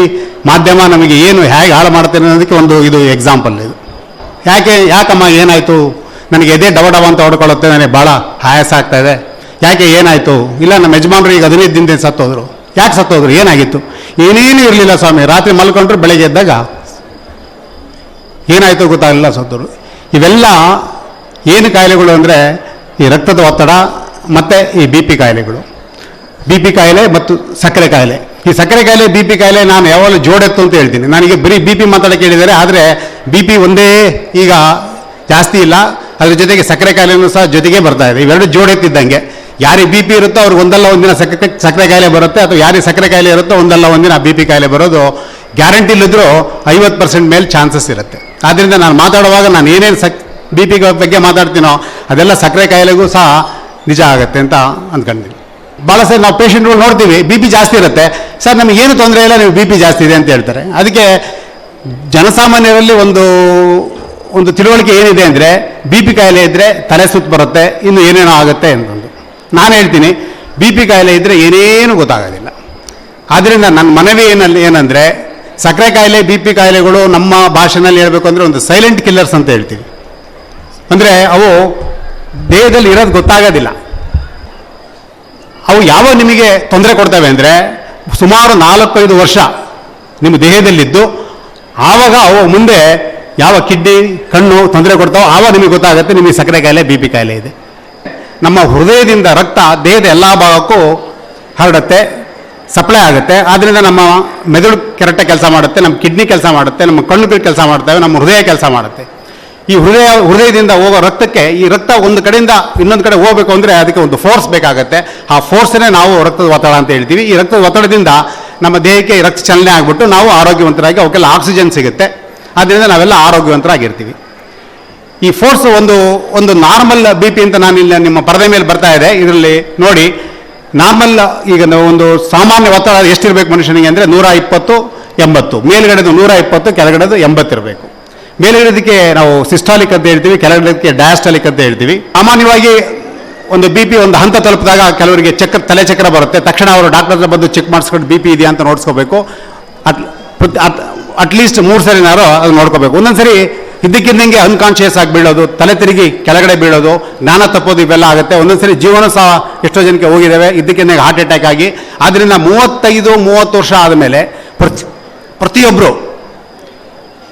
ಮಾಧ್ಯಮ ನಮಗೆ ಏನು ಹೇಗೆ ಹಾಳು ಮಾಡ್ತೇನೆ ಅನ್ನೋದಕ್ಕೆ ಒಂದು ಇದು ಎಕ್ಸಾಂಪಲ್. ಇದು ಯಾಕಮ್ಮ ಏನಾಯಿತು, ನನಗೆ ಎದೆ ಡವ ಅಂತ ಹೊಡ್ಕೊಳ್ಳುತ್ತೆ, ನನಗೆ ಭಾಳ ಆಯಾಸ ಆಗ್ತಾ ಇದೆ, ಯಾಕೆ ಏನಾಯಿತು? ಇಲ್ಲ ನಮ್ಮ ಯಜಮಾನರು ಈಗ 15 ದಿನದಿಂದ ಸತ್ತೋದ್ರು. ಯಾಕೆ ಸತ್ತೋದ್ರು, ಏನಾಗಿತ್ತು? ಏನೇನು ಇರಲಿಲ್ಲ ಸ್ವಾಮಿ, ರಾತ್ರಿ ಮಲ್ಕೊಂಡ್ರು ಬೆಳಗ್ಗೆ ಎದ್ದಾಗ ಏನಾಯಿತು ಗೊತ್ತಾಗಲಿಲ್ಲ, ಸತ್ತೋರು. ಇವೆಲ್ಲ ಏನು ಕಾಯಿಲೆಗಳು ಅಂದರೆ ಈ ರಕ್ತದ ಒತ್ತಡ ಮತ್ತು ಈ BP ಕಾಯಿಲೆಗಳು. BP ಕಾಯಿಲೆ ಮತ್ತು ಸಕ್ಕರೆ ಕಾಯಿಲೆ. ಈ ಸಕ್ಕರೆ ಕಾಯಿಲೆ BP ಕಾಯಿಲೆ ನಾನು ಯಾವಾಗಲೂ ಜೋಡೆತ್ತು ಅಂತ ಹೇಳ್ತೀನಿ. ನನಗೆ ಬರೀ BP ಮಾತಾಡೋಕೆ ಹೇಳಿದ್ದಾರೆ, ಆದರೆ BP ಒಂದೇ ಈಗ ಜಾಸ್ತಿ ಇಲ್ಲ, ಅದ್ರ ಜೊತೆಗೆ ಸಕ್ಕರೆ ಕಾಯಿಲೆನೂ ಸಹ ಜೊತೆಗೆ ಬರ್ತಾ ಇದೆ. ಇವೆರಡು ಜೋಡೆತ್ತಿದ್ದಂಗೆ. ಯಾರಿಗೆ BP ಇರುತ್ತೋ ಅವ್ರಿಗೆ ಒಂದಲ್ಲ ಒಂದಿನ ಸಕ್ಕರೆ ಕಾಯಿಲೆ ಬರುತ್ತೆ, ಅಥವಾ ಯಾರಿಗೆ ಸಕ್ಕರೆ ಕಾಯಿಲೆ ಇರುತ್ತೋ ಒಂದಲ್ಲ ಒಂದಿನ BP ಕಾಯಿಲೆ ಬರೋದು ಗ್ಯಾರಂಟಿ ಇಲ್ಲಿದ್ರೂ 50% ಮೇಲೆ ಚಾನ್ಸಸ್ ಇರುತ್ತೆ. ಆದ್ದರಿಂದ ನಾನು ಮಾತಾಡುವಾಗ ನಾನು ಏನೇನು BP ಬಗ್ಗೆ ಮಾತಾಡ್ತೀನೋ ಅದೆಲ್ಲ ಸಕ್ಕರೆ ಕಾಯಿಲೆಗೂ ಸಹ ನಿಜ ಆಗುತ್ತೆ ಅಂತ ಅಂದ್ಕೊಂಡಿದ್ದೀನಿ. ಭಾಳ ಸರಿ ನಾವು ಪೇಷಂಟ್ಗಳು ನೋಡ್ತೀವಿ, BP ಜಾಸ್ತಿ ಇರುತ್ತೆ, ಸರ್ ನಮಗೇನು ತೊಂದರೆ ಇಲ್ಲ, ನೀವು BP ಜಾಸ್ತಿ ಇದೆ ಅಂತ ಹೇಳ್ತಾರೆ. ಅದಕ್ಕೆ ಜನಸಾಮಾನ್ಯರಲ್ಲಿ ಒಂದು ತಿಳುವಳಿಕೆ ಏನಿದೆ ಅಂದರೆ, BP ಕಾಯಿಲೆ ಇದ್ದರೆ ತಲೆ ಸುತ್ತು ಬರುತ್ತೆ, ಇನ್ನು ಏನೇನೋ ಆಗುತ್ತೆ ಅಂತಂದು. ನಾನು ಹೇಳ್ತೀನಿ, BP ಕಾಯಿಲೆ ಇದ್ದರೆ ಏನೇನು ಗೊತ್ತಾಗೋದಿಲ್ಲ. ಆದ್ದರಿಂದ ನನ್ನ ಮನವಿ ಏನಂದರೆ, ಸಕ್ಕರೆ ಕಾಯಿಲೆ BP ಕಾಯಿಲೆಗಳು ನಮ್ಮ ಭಾಷೆನಲ್ಲಿ ಹೇಳಬೇಕು ಅಂದರೆ ಒಂದು ಸೈಲೆಂಟ್ ಕಿಲ್ಲರ್ಸ್ ಅಂತ ಹೇಳ್ತೀವಿ. ಅಂದರೆ ಅವು ದೇಹದಲ್ಲಿ ಇರೋದು ಗೊತ್ತಾಗೋದಿಲ್ಲ. ಅವು ಯಾವ ನಿಮಗೆ ತೊಂದರೆ ಕೊಡ್ತವೆ ಅಂದರೆ, ಸುಮಾರು 4-5 ವರ್ಷ ನಿಮ್ಮ ದೇಹದಲ್ಲಿದ್ದು ಆವಾಗ ಅವು ಮುಂದೆ ಯಾವ ಕಿಡ್ನಿ ಕಣ್ಣು ತೊಂದರೆ ಕೊಡ್ತಾವೋ ಆವಾಗ ನಿಮಗೆ ಗೊತ್ತಾಗುತ್ತೆ ನಿಮಗೆ ಸಕ್ಕರೆ ಕಾಯಿಲೆ BP ಕಾಯಿಲೆ ಇದೆ. ನಮ್ಮ ಹೃದಯದಿಂದ ರಕ್ತ ದೇಹದ ಎಲ್ಲ ಭಾಗಕ್ಕೂ ಹರಡುತ್ತೆ, ಸಪ್ಲೈ ಆಗುತ್ತೆ. ಆದ್ದರಿಂದ ನಮ್ಮ ಮೆದುಳು ಕರೆಕ್ಟಾಗಿ ಕೆಲಸ ಮಾಡುತ್ತೆ, ನಮ್ಮ ಕಿಡ್ನಿ ಕೆಲಸ ಮಾಡುತ್ತೆ, ನಮ್ಮ ಕಣ್ಣುಗಳು ಕೆಲಸ ಮಾಡ್ತವೆ, ನಮ್ಮ ಹೃದಯ ಕೆಲಸ ಮಾಡುತ್ತೆ. ಈ ಹೃದಯದಿಂದ ಹೋಗೋ ರಕ್ತಕ್ಕೆ, ಈ ರಕ್ತ ಒಂದು ಕಡೆಯಿಂದ ಇನ್ನೊಂದು ಕಡೆ ಹೋಗಬೇಕು ಅಂದರೆ ಅದಕ್ಕೆ ಒಂದು ಫೋರ್ಸ್ ಬೇಕಾಗುತ್ತೆ. ಆ ಫೋರ್ಸನ್ನೇ ನಾವು ರಕ್ತದ ಒತ್ತಡ ಅಂತ ಹೇಳ್ತೀವಿ. ಈ ರಕ್ತದ ಒತ್ತಡದಿಂದ ನಮ್ಮ ದೇಹಕ್ಕೆ ರಕ್ತ ಚಲನೆ ಆಗಿಬಿಟ್ಟು ನಾವು ಆರೋಗ್ಯವಂತರಾಗಿ ಅವಕ್ಕೆಲ್ಲ ಆಕ್ಸಿಜನ್ ಸಿಗುತ್ತೆ. ಆದ್ದರಿಂದ ನಾವೆಲ್ಲ ಆರೋಗ್ಯವಂತರಾಗಿರ್ತೀವಿ. ಈ ಫೋರ್ಸ್ ಒಂದು ನಾರ್ಮಲ್ BP ಅಂತ ನಾನು ಇಲ್ಲಿ ನಿಮ್ಮ ಪರದೆ ಮೇಲೆ ಬರ್ತಾ ಇದೆ, ಇದರಲ್ಲಿ ನೋಡಿ. ನಾರ್ಮಲ್ ಈಗ ಒಂದು ಸಾಮಾನ್ಯ ಒತ್ತಡ ಎಷ್ಟಿರಬೇಕು ಮನುಷ್ಯನಿಗೆ ಅಂದರೆ 120/80. ಮೇಲ್ಗಡೆದು 120, ಕೆಳಗಡೆದು 80 ಇರಬೇಕು. ಮೇಲ್ಗಡೆದಕ್ಕೆ ನಾವು ಸಿಸ್ಟಾಲಿಕ್ ಅಂತ ಹೇಳ್ತೀವಿ, ಕೆಳಗಡೆದಕ್ಕೆ ಡಯಾಸ್ಟಾಲಿಕ್ ಅಂತ ಹೇಳ್ತೀವಿ. ಸಾಮಾನ್ಯವಾಗಿ ಒಂದು BP ಒಂದು ಹಂತ ತಲುಪಿದಾಗ ಕೆಲವರಿಗೆ ತಲೆ ಚಕ್ರ ಬರುತ್ತೆ. ತಕ್ಷಣ ಅವರು ಡಾಕ್ಟರ್ ಹತ್ರ ಬಂದು ಚೆಕ್ ಮಾಡಿಸ್ಕೊಂಡು BP ಇದೆಯಾ ಅಂತ ನೋಡಿಸ್ಕೋಬೇಕು. ಅಟ್ಲೀಸ್ಟ್ 3 ಸರಿನಾರು ಅದು ನೋಡ್ಕೋಬೇಕು. ಒಂದೊಂದು ಸರಿ ಇದ್ದಕ್ಕಿದ್ದಂಗೆ ಅನ್ಕಾನ್ಷಿಯಸ್ ಆಗಿ ಬೀಳೋದು, ತಲೆ ತಿರುಗಿ ಕೆಳಗಡೆ ಬೀಳೋದು, ಜ್ಞಾನ ತಪ್ಪೋದು, ಇವೆಲ್ಲ ಆಗುತ್ತೆ. ಒಂದೊಂದು ಸರಿ ಜೀವನ ಸಹ ಎಷ್ಟೋ ಜನಕ್ಕೆ ಹೋಗಿದ್ದಾವೆ ಇದ್ದಕ್ಕಿದ್ದಂಗೆ ಹಾರ್ಟ್ ಅಟ್ಯಾಕ್ ಆಗಿ. ಆದ್ದರಿಂದ 35-30 ವರ್ಷ ಆದಮೇಲೆ ಪ್ರತಿಯೊಬ್ಬರು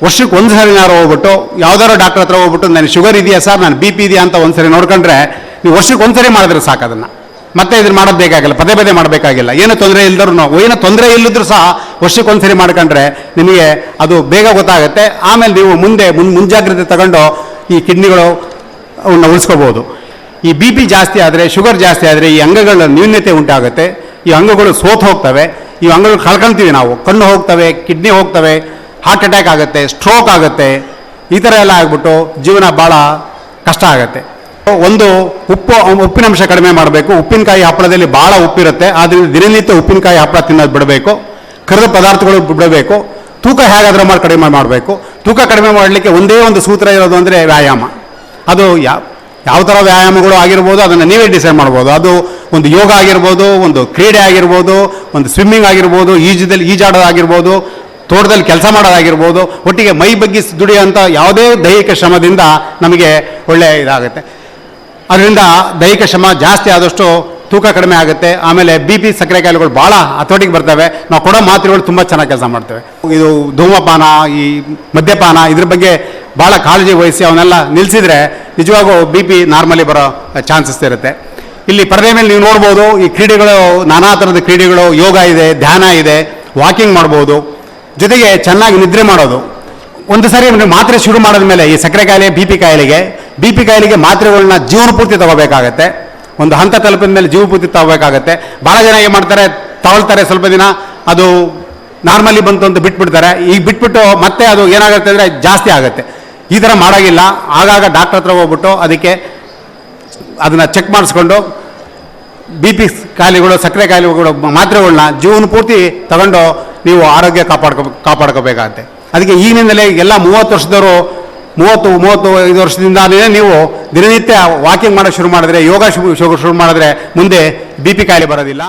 ವರ್ಷಕ್ಕೆ 1 ಸರಿನಾರು ಹೋಗ್ಬಿಟ್ಟು ಯಾವುದಾದ್ರು ಡಾಕ್ಟರ್ ಹತ್ರ ಹೋಗ್ಬಿಟ್ಟು ನನಗೆ ಶುಗರ್ ಇದೆಯಾ ಸರ್, ನಾನು BP ಇದೆಯಾ ಅಂತ 1 ಸರಿ ನೋಡ್ಕೊಂಡ್ರೆ, ನೀವು ವರ್ಷಕ್ಕೆ 1 ಸರಿ ಮಾಡಿದ್ರೆ ಸಾಕು. ಅದನ್ನು ಮತ್ತೆ ಇದನ್ನು ಮಾಡೋದು ಬೇಕಾಗಿಲ್ಲ, ಪದೇ ಪದೇ ಮಾಡಬೇಕಾಗಿಲ್ಲ. ಏನು ತೊಂದರೆ ಇಲ್ದರೂ ಏನು ತೊಂದರೆ ಇಲ್ಲದ್ರೂ ಸಹ ವರ್ಷಕ್ಕೊಂದ್ಸರಿ ಮಾಡ್ಕೊಂಡ್ರೆ ನಿಮಗೆ ಅದು ಬೇಗ ಗೊತ್ತಾಗುತ್ತೆ. ಆಮೇಲೆ ನೀವು ಮುಂಜಾಗ್ರತೆ ತಗೊಂಡು ಈ ಕಿಡ್ನಿಗಳು ಅವನ್ನ ಉಳಿಸ್ಕೋಬೋದು. ಈ ಬಿ ಪಿ ಜಾಸ್ತಿ ಆದರೆ, ಶುಗರ್ ಜಾಸ್ತಿ ಆದರೆ ಈ ಅಂಗಗಳ ನ್ಯೂನ್ಯತೆ ಉಂಟಾಗುತ್ತೆ. ಈ ಅಂಗಗಳು ಸೋತು ಹೋಗ್ತವೆ, ಈ ಅಂಗಗಳು ಕಳ್ಕೊಳ್ತೀವಿ ನಾವು. ಕಣ್ಣು ಹೋಗ್ತವೆ, ಕಿಡ್ನಿ ಹೋಗ್ತವೆ, ಹಾರ್ಟ್ ಅಟ್ಯಾಕ್ ಆಗುತ್ತೆ, ಸ್ಟ್ರೋಕ್ ಆಗುತ್ತೆ. ಈ ಥರ ಎಲ್ಲ ಆಗ್ಬಿಟ್ಟು ಜೀವನ ಭಾಳ ಕಷ್ಟ ಆಗುತ್ತೆ. ಒಂದು ಉಪ್ಪಿನಂಶ ಕಡಿಮೆ ಮಾಡಬೇಕು. ಉಪ್ಪಿನಕಾಯಿ ಹಪ್ಪಳದಲ್ಲಿ ಭಾಳ ಉಪ್ಪಿರುತ್ತೆ, ಆದ್ದರಿಂದ ದಿನನಿತ್ಯ ಉಪ್ಪಿನಕಾಯಿ ಹಪ್ಪಳ ತಿನ್ನೋದು ಬಿಡಬೇಕು. ಕರಿದ ಪದಾರ್ಥಗಳು ಬಿಡಬೇಕು. ತೂಕ ಹೇಗಾದರೂ ಮಾಡಿ ಕಡಿಮೆ ಮಾಡಬೇಕು. ತೂಕ ಕಡಿಮೆ ಮಾಡಲಿಕ್ಕೆ ಒಂದೇ ಒಂದು ಸೂತ್ರ ಇರೋದು ಅಂದರೆ ವ್ಯಾಯಾಮ. ಅದು ಯಾವ ಥರ ವ್ಯಾಯಾಮಗಳು ಆಗಿರ್ಬೋದು ಅದನ್ನು ನೀವೇ ಡಿಸೈಡ್ ಮಾಡ್ಬೋದು. ಅದು ಒಂದು ಯೋಗ ಆಗಿರ್ಬೋದು, ಒಂದು ಕ್ರೀಡೆ ಆಗಿರ್ಬೋದು, ಒಂದು ಸ್ವಿಮ್ಮಿಂಗ್ ಆಗಿರ್ಬೋದು, ಈಜಾಡೋದಾಗಿರ್ಬೋದು, ತೋಟದಲ್ಲಿ ಕೆಲಸ ಮಾಡೋದಾಗಿರ್ಬೋದು, ಒಟ್ಟಿಗೆ ಮೈ ಬಗ್ಗಿಸಿ ದುಡಿಯೋಂಥ ಯಾವುದೇ ದೈಹಿಕ ಶ್ರಮದಿಂದ ನಮಗೆ ಒಳ್ಳೆಯ ಇದಾಗುತ್ತೆ. ಅದರಿಂದ ದೈಹಿಕ ಶ್ರಮ ಜಾಸ್ತಿ ಆದಷ್ಟು ತೂಕ ಕಡಿಮೆ ಆಗುತ್ತೆ. ಆಮೇಲೆ ಬಿ ಪಿ ಸಕ್ಕರೆ ಕಾಯಿಲೆಗಳು ಭಾಳ ಹತೋಟಿಗೆ ಬರ್ತವೆ. ನಾವು ಕೊಡೋ ಮಾತ್ರೆಗಳು ತುಂಬ ಚೆನ್ನಾಗಿ ಕೆಲಸ ಮಾಡ್ತೇವೆ. ಇದು ಧೂಮಪಾನ, ಈ ಮದ್ಯಪಾನ ಇದ್ರ ಬಗ್ಗೆ ಭಾಳ ಕಾಳಜಿ ವಹಿಸಿ ಅವನ್ನೆಲ್ಲ ನಿಲ್ಲಿಸಿದ್ರೆ ನಿಜವಾಗೂ ಬಿ ಪಿ ನಾರ್ಮಲಿ ಬರೋ ಚಾನ್ಸಸ್ ಇರುತ್ತೆ. ಇಲ್ಲಿ ಪರದೆ ಮೇಲೆ ನೀವು ನೋಡ್ಬೋದು, ಈ ಕ್ರೀಡೆಗಳು ನಾನಾ ಥರದ ಕ್ರೀಡೆಗಳು, ಯೋಗ ಇದೆ, ಧ್ಯಾನ ಇದೆ, ವಾಕಿಂಗ್ ಮಾಡ್ಬೋದು, ಜೊತೆಗೆ ಚೆನ್ನಾಗಿ ನಿದ್ರೆ ಮಾಡೋದು. ಒಂದು ಸಾರಿ ಮಾತ್ರೆ ಶುರು ಮಾಡಿದ ಮೇಲೆ ಈ ಸಕ್ಕರೆ ಕಾಯಿಲೆ, ಬಿ ಪಿ ಕಾಯಿಲೆಗೆ ಮಾತ್ರೆಗಳನ್ನ ಜೀವನ ಪೂರ್ತಿ ತಗೋಬೇಕಾಗತ್ತೆ. ಒಂದು ಹಂತ ತಲುಪಿದ ಮೇಲೆ ಜೀವ ಪೂರ್ತಿ ತಗೋಬೇಕಾಗತ್ತೆ. ಭಾಳ ಜನ ಏನು ಮಾಡ್ತಾರೆ, ತಗೊಳ್ತಾರೆ ಸ್ವಲ್ಪ ದಿನ, ಅದು ನಾರ್ಮಲಿ ಬಂತು ಅಂತ ಬಿಟ್ಬಿಡ್ತಾರೆ. ಈಗ ಬಿಟ್ಬಿಟ್ಟು ಮತ್ತೆ ಅದು ಏನಾಗುತ್ತೆ ಅಂದರೆ ಜಾಸ್ತಿ ಆಗುತ್ತೆ. ಈ ಥರ ಮಾಡೋಂಗಿಲ್ಲ. ಆಗಾಗ ಡಾಕ್ಟರ್ ಹತ್ರ ಹೋಗ್ಬಿಟ್ಟು ಅದನ್ನು ಚೆಕ್ ಮಾಡಿಸ್ಕೊಂಡು ಬಿ ಪಿ ಕಾಯಿಲೆಗಳು, ಸಕ್ಕರೆ ಕಾಯಿಲೆಗಳು ಮಾತ್ರೆಗಳನ್ನ ಜೀವನ ಪೂರ್ತಿ ತಗೊಂಡು ನೀವು ಆರೋಗ್ಯ ಕಾಪಾಡ್ಕೋಬೇಕಾಗತ್ತೆ. ಅದಕ್ಕೆ ಈಗಿನಿಂದಲೇ ಎಲ್ಲ 30 ವರ್ಷದವರು 35 ವರ್ಷದಿಂದಾನೇ ನೀವು ದಿನನಿತ್ಯ ವಾಕಿಂಗ್ ಮಾಡೋಕ್ಕೆ ಶುರು ಮಾಡಿದ್ರೆ, ಯೋಗ ಶುರು ಮಾಡಿದ್ರೆ ಮುಂದೆ ಬಿ ಪಿ ಕಾಯಿಲೆ ಬರೋದಿಲ್ಲ.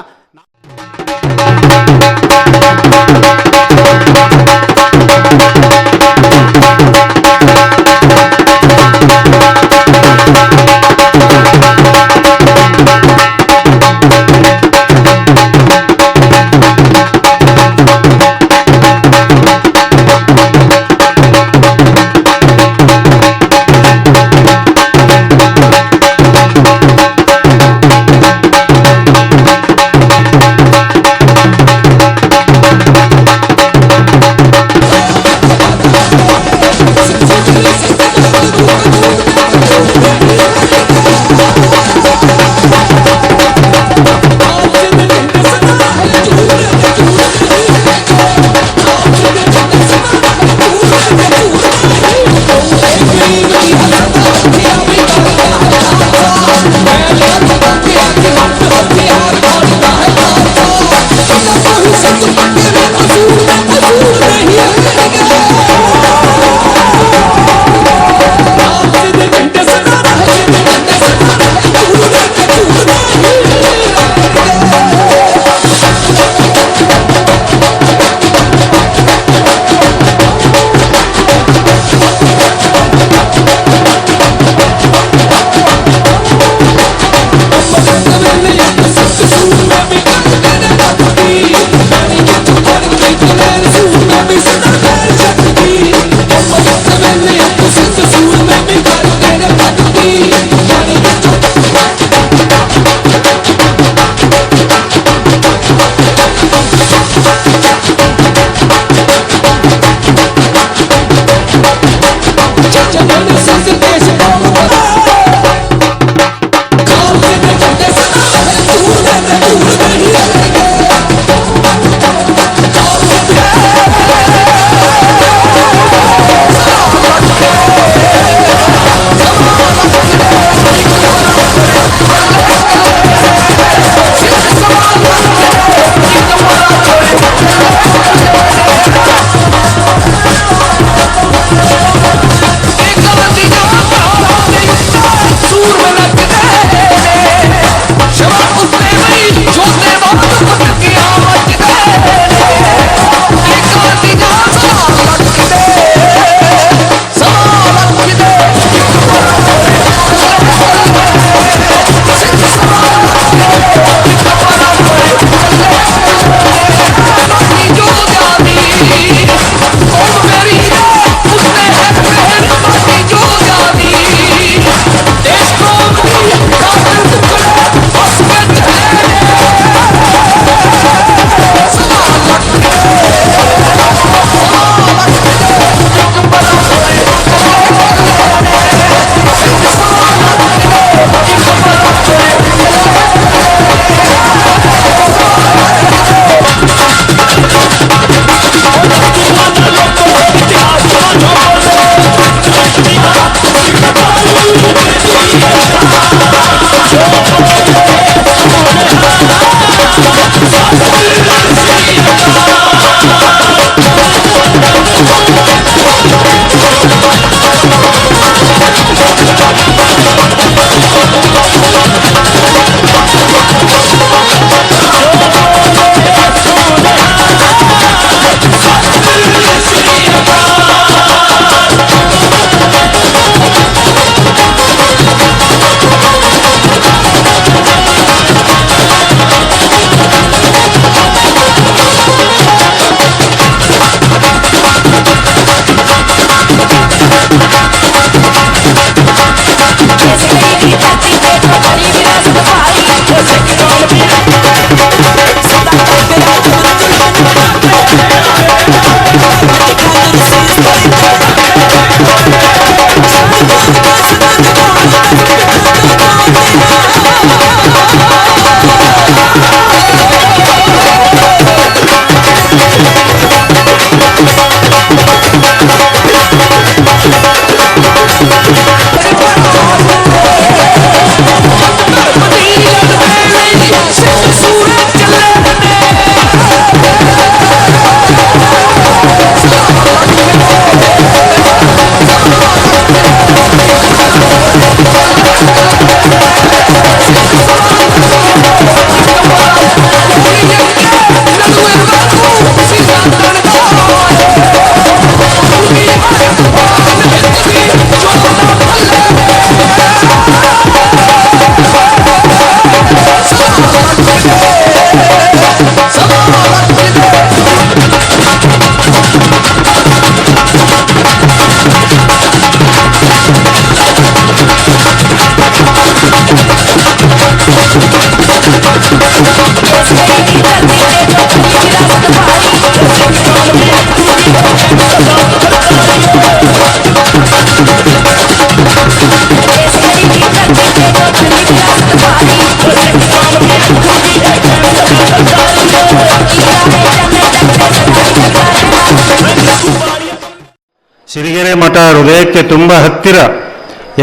ಸಿರಿಗೆರೆ ಮಠ ಹೃದಯಕ್ಕೆ ತುಂಬ ಹತ್ತಿರ.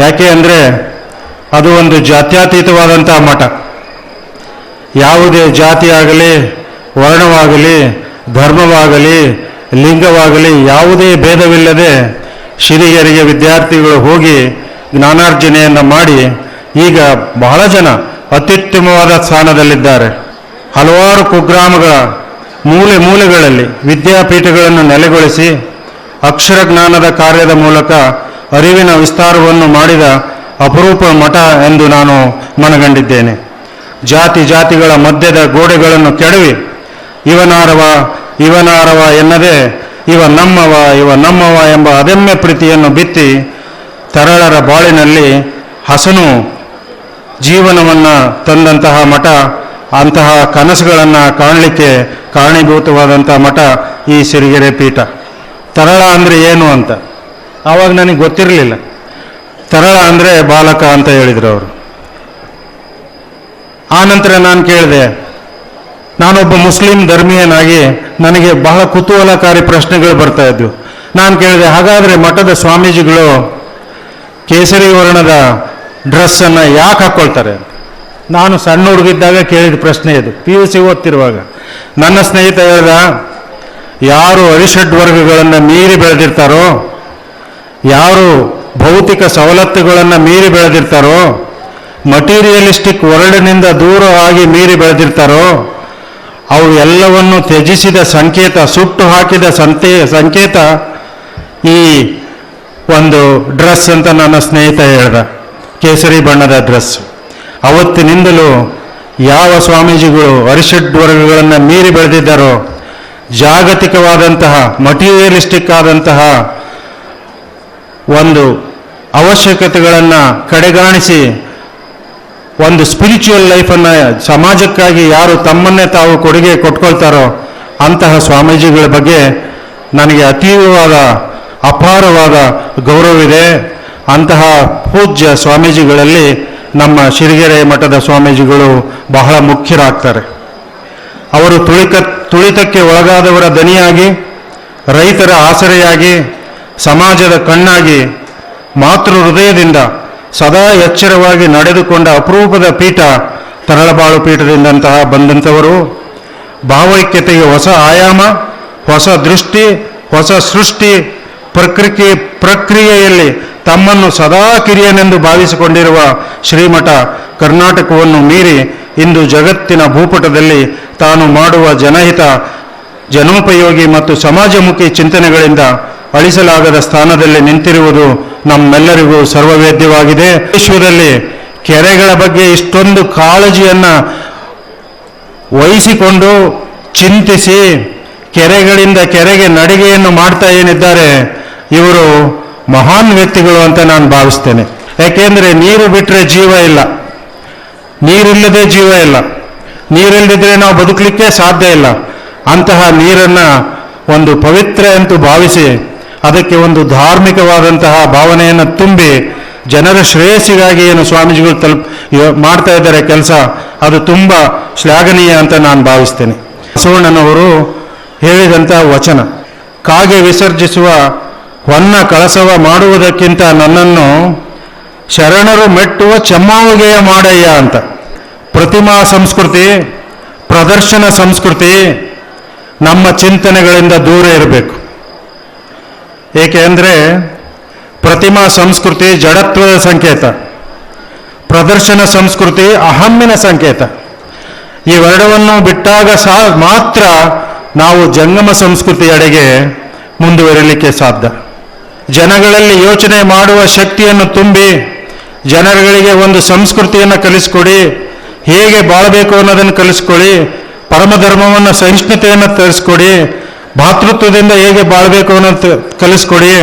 ಯಾಕೆ ಅಂದರೆ ಅದು ಒಂದು ಜಾತ್ಯತೀತವಾದಂತಹ ಮಠ. ಯಾವುದೇ ಜಾತಿಯಾಗಲಿ, ವರ್ಣವಾಗಲಿ, ಧರ್ಮವಾಗಲಿ, ಲಿಂಗವಾಗಲಿ ಯಾವುದೇ ಭೇದವಿಲ್ಲದೆ ಸಿರಿಗೆರೆಗೆ ವಿದ್ಯಾರ್ಥಿಗಳು ಹೋಗಿ ಜ್ಞಾನಾರ್ಜನೆಯನ್ನು ಮಾಡಿ ಈಗ ಬಹಳ ಜನ ಅತ್ಯುತ್ತಮವಾದ ಸ್ಥಾನದಲ್ಲಿದ್ದಾರೆ. ಹಲವಾರು ಕುಗ್ರಾಮಗಳ ಮೂಲೆ ಮೂಲೆಗಳಲ್ಲಿ ವಿದ್ಯಾಪೀಠಗಳನ್ನು ನೆಲೆಗೊಳಿಸಿ ಅಕ್ಷರ ಜ್ಞಾನದ ಕಾರ್ಯದ ಮೂಲಕ ಅರಿವಿನ ವಿಸ್ತಾರವನ್ನು ಮಾಡಿದ ಅಪರೂಪ ಮಠ ಎಂದು ನಾನು ಮನಗಂಡಿದ್ದೇನೆ. ಜಾತಿ ಜಾತಿಗಳ ಮಧ್ಯದ ಗೋಡೆಗಳನ್ನು ಕೆಡವಿ ಇವನಾರವ ಎನ್ನದೆ ಇವ ನಮ್ಮವ ಎಂಬ ಅದಮ್ಯ ಪ್ರೀತಿಯನ್ನು ಬಿತ್ತಿ ತರಳರ ಬಾಳಿನಲ್ಲಿ ಹಸನು ಜೀವನವನ್ನು ತಂದಂತಹ ಮಠ. ಅಂತಹ ಕನಸುಗಳನ್ನು ಕಾಣಲಿಕ್ಕೆ ಕಾರಣೀಭೂತವಾದಂತಹ ಮಠ ಈ ಸಿರಿಗೆರೆ ಪೀಠ. ತರಳ ಅಂದರೆ ಏನು ಅಂತ ಆವಾಗ ನನಗೆ ಗೊತ್ತಿರಲಿಲ್ಲ. ತರಳ ಅಂದರೆ ಬಾಲಕ ಅಂತ ಹೇಳಿದರು ಅವರು. ಆನಂತರ ನಾನು ಕೇಳಿದೆ, ನಾನೊಬ್ಬ ಮುಸ್ಲಿಂ ಧರ್ಮೀಯನಾಗಿ ನನಗೆ ಬಹಳ ಕುತೂಹಲಕಾರಿ ಪ್ರಶ್ನೆಗಳು ಬರ್ತಾ ಇದ್ವು. ನಾನು ಕೇಳಿದೆ, ಹಾಗಾದರೆ ಮಠದ ಸ್ವಾಮೀಜಿಗಳು ಕೇಸರಿ ವರ್ಣದ ಡ್ರೆಸ್ಸನ್ನು ಯಾಕೆ ಹಾಕ್ಕೊಳ್ತಾರೆ? ನಾನು ಸಣ್ಣ ಹುಡುಗಿದ್ದಾಗ ಕೇಳಿದ ಪ್ರಶ್ನೆ ಇದು, PUC ಓದ್ತಿರುವಾಗ. ನನ್ನ ಸ್ನೇಹಿತ ಹೇಳ್ದ, ಯಾರು ಅರಿಷಡ್ ವರ್ಗಗಳನ್ನು ಮೀರಿ ಬೆಳೆದಿರ್ತಾರೋ, ಯಾರು ಭೌತಿಕ ಸವಲತ್ತುಗಳನ್ನು ಮೀರಿ ಬೆಳೆದಿರ್ತಾರೋ, ಮಟೀರಿಯಲಿಸ್ಟಿಕ್ ವರ್ಲ್ಡ್ನಿಂದ ದೂರ ಆಗಿ ಮೀರಿ ಬೆಳೆದಿರ್ತಾರೋ, ಅವು ಎಲ್ಲವನ್ನು ತ್ಯಜಿಸಿದ ಸಂಕೇತ, ಸುಟ್ಟು ಹಾಕಿದ ಸಂಕೇತ ಈ ಒಂದು ಡ್ರೆಸ್ ಅಂತ ನನ್ನ ಸ್ನೇಹಿತ ಹೇಳ್ದ, ಕೇಸರಿ ಬಣ್ಣದ ಡ್ರೆಸ್. ಅವತ್ತಿನಿಂದಲೂ ಯಾವ ಸ್ವಾಮೀಜಿಗಳು ಅರಿಷಡ್ ವರ್ಗಗಳನ್ನು ಮೀರಿ ಬೆಳೆದಿದ್ದಾರೋ, ಜಾಗತಿಕವಾದಂತಹ ಮಟೀರಿಯಲಿಸ್ಟಿಕ್ ಆದಂತಹ ಒಂದು ಅವಶ್ಯಕತೆಗಳನ್ನು ಕಡೆಗಾಣಿಸಿ ಒಂದು ಸ್ಪಿರಿಚುವಲ್ ಲೈಫನ್ನು ಸಮಾಜಕ್ಕಾಗಿ ಯಾರು ತಮ್ಮನ್ನೇ ತಾವು ಕೊಡುಗೆ ಕೊಟ್ಕೊಳ್ತಾರೋ ಅಂತಹ ಸ್ವಾಮೀಜಿಗಳ ಬಗ್ಗೆ ನನಗೆ ಅತೀವವಾದ ಅಪಾರವಾದ ಗೌರವವಿದೆ. ಅಂತಹ ಪೂಜ್ಯ ಸ್ವಾಮೀಜಿಗಳಲ್ಲಿ ನಮ್ಮ ಸಿರಿಗೆರೆ ಮಠದ ಸ್ವಾಮೀಜಿಗಳು ಬಹಳ ಮುಖ್ಯರಾಗ್ತಾರೆ. ಅವರು ತುಳಿತಕ್ಕೆ ಒಳಗಾದವರ ದನಿಯಾಗಿ, ರೈತರ ಆಸರೆಯಾಗಿ, ಸಮಾಜದ ಕಣ್ಣಾಗಿ, ಮಾತೃ ಹೃದಯದಿಂದ ಸದಾ ಎಚ್ಚರವಾಗಿ ನಡೆದುಕೊಂಡ ಅಪರೂಪದ ಪೀಠ ತರಳಬಾಳು ಪೀಠದಿಂದಂತಹ ಬಂದಂಥವರು. ಭಾವೈಕ್ಯತೆಗೆ ಹೊಸ ಆಯಾಮ, ಹೊಸ ದೃಷ್ಟಿ, ಹೊಸ ಸೃಷ್ಟಿ, ಪ್ರಕ್ರಿಯೆಯಲ್ಲಿ ತಮ್ಮನ್ನು ಸದಾ ಕಿರಿಯನೆಂದು ಭಾವಿಸಿಕೊಂಡಿರುವ ಶ್ರೀಮಠ ಕರ್ನಾಟಕವನ್ನು ಮೀರಿ ಇಂದು ಜಗತ್ತಿನ ಭೂಪಟದಲ್ಲಿ ತಾನು ಮಾಡುವ ಜನಹಿತ, ಜನೋಪಯೋಗಿ ಮತ್ತು ಸಮಾಜಮುಖಿ ಚಿಂತನೆಗಳಿಂದ ಅಳಿಸಲಾಗದ ಸ್ಥಾನದಲ್ಲಿ ನಿಂತಿರುವುದು ನಮ್ಮೆಲ್ಲರಿಗೂ ಸರ್ವವೇದ್ಯವಾಗಿದೆ. ವಿಶ್ವದಲ್ಲಿ ಕೆರೆಗಳ ಬಗ್ಗೆ ಇಷ್ಟೊಂದು ಕಾಳಜಿಯನ್ನು ವಹಿಸಿಕೊಂಡು ಚಿಂತಿಸಿ ಕೆರೆಗಳಿಂದ ಕೆರೆಗೆ ನಡಿಗೆಯನ್ನು ಮಾಡ್ತಾ ಏನಿದ್ದಾರೆ ಇವರು ಮಹಾನ್ ವ್ಯಕ್ತಿಗಳು ಅಂತ ನಾನು ಭಾವಿಸ್ತೇನೆ. ಯಾಕೆಂದರೆ ನೀರು ಬಿಟ್ಟರೆ ಜೀವ ಇಲ್ಲ, ನೀರಿಲ್ಲದೆ ಜೀವ ಇಲ್ಲ, ನೀರಿಲ್ಲದಿದ್ದರೆ ನಾವು ಬದುಕಲಿಕ್ಕೆ ಸಾಧ್ಯ ಇಲ್ಲ. ಅಂತಹ ನೀರನ್ನು ಒಂದು ಪವಿತ್ರ ಎಂದು ಭಾವಿಸಿ ಅದಕ್ಕೆ ಒಂದು ಧಾರ್ಮಿಕವಾದಂತಹ ಭಾವನೆಯನ್ನು ತುಂಬಿ ಜನರ ಶ್ರೇಯಸ್ಸಿಗಾಗಿ ಏನು ಸ್ವಾಮೀಜಿಗಳು ಮಾಡ್ತಾ ಇದ್ದಾರೆ ಕೆಲಸ, ಅದು ತುಂಬ ಶ್ಲಾಘನೀಯ ಅಂತ ನಾನು ಭಾವಿಸ್ತೇನೆ. ಬಸವಣ್ಣನವರು ಹೇಳಿದಂಥ ವಚನ, ಕಾಗೆ ವಿಸರ್ಜಿಸುವ ಹೊನ್ನ ಕಳಸವ ಮಾಡುವುದಕ್ಕಿಂತ ನನ್ನನ್ನು ಶರಣರು ಮೆಟ್ಟುವ ಚೆಮ್ಮಾವಿಗೆಯ ಮಾಡಯ್ಯ ಅಂತ. ಪ್ರತಿಮಾ ಸಂಸ್ಕೃತಿ, ಪ್ರದರ್ಶನ ಸಂಸ್ಕೃತಿ ನಮ್ಮ ಚಿಂತನೆಗಳಿಂದ ದೂರ ಇರಬೇಕು. ಏಕೆಂದರೆ ಪ್ರತಿಮಾ ಸಂಸ್ಕೃತಿ ಜಡತ್ವದ ಸಂಕೇತ, ಪ್ರದರ್ಶನ ಸಂಸ್ಕೃತಿ ಅಹಮ್ಮಿನ ಸಂಕೇತ. ಇವೆರಡವನ್ನು ಬಿಟ್ಟಾಗ ಮಾತ್ರ ನಾವು ಜಂಗಮ ಸಂಸ್ಕೃತಿಯೆಡೆಗೆ ಮುಂದುವರಿಲಿಕ್ಕೆ ಸಾಧ್ಯ. ಜನಗಳಲ್ಲಿ ಯೋಚನೆ ಮಾಡುವ ಶಕ್ತಿಯನ್ನು ತುಂಬಿ ಜನರುಗಳಿಗೆ ಒಂದು ಸಂಸ್ಕೃತಿಯನ್ನು ಕಲಿಸ್ಕೊಡಿ, ಹೇಗೆ ಬಾಳಬೇಕು ಅನ್ನೋದನ್ನು ಕಲಿಸ್ಕೊಡಿ, ಪರಮಧರ್ಮವನ್ನು ಸಹಿಷ್ಣುತೆಯನ್ನು ತರಿಸ್ಕೊಡಿ, ಭಾತೃತ್ವದಿಂದ ಹೇಗೆ ಬಾಳಬೇಕು ಅನ್ನೋದು ಕಲಿಸ್ಕೊಡಿ,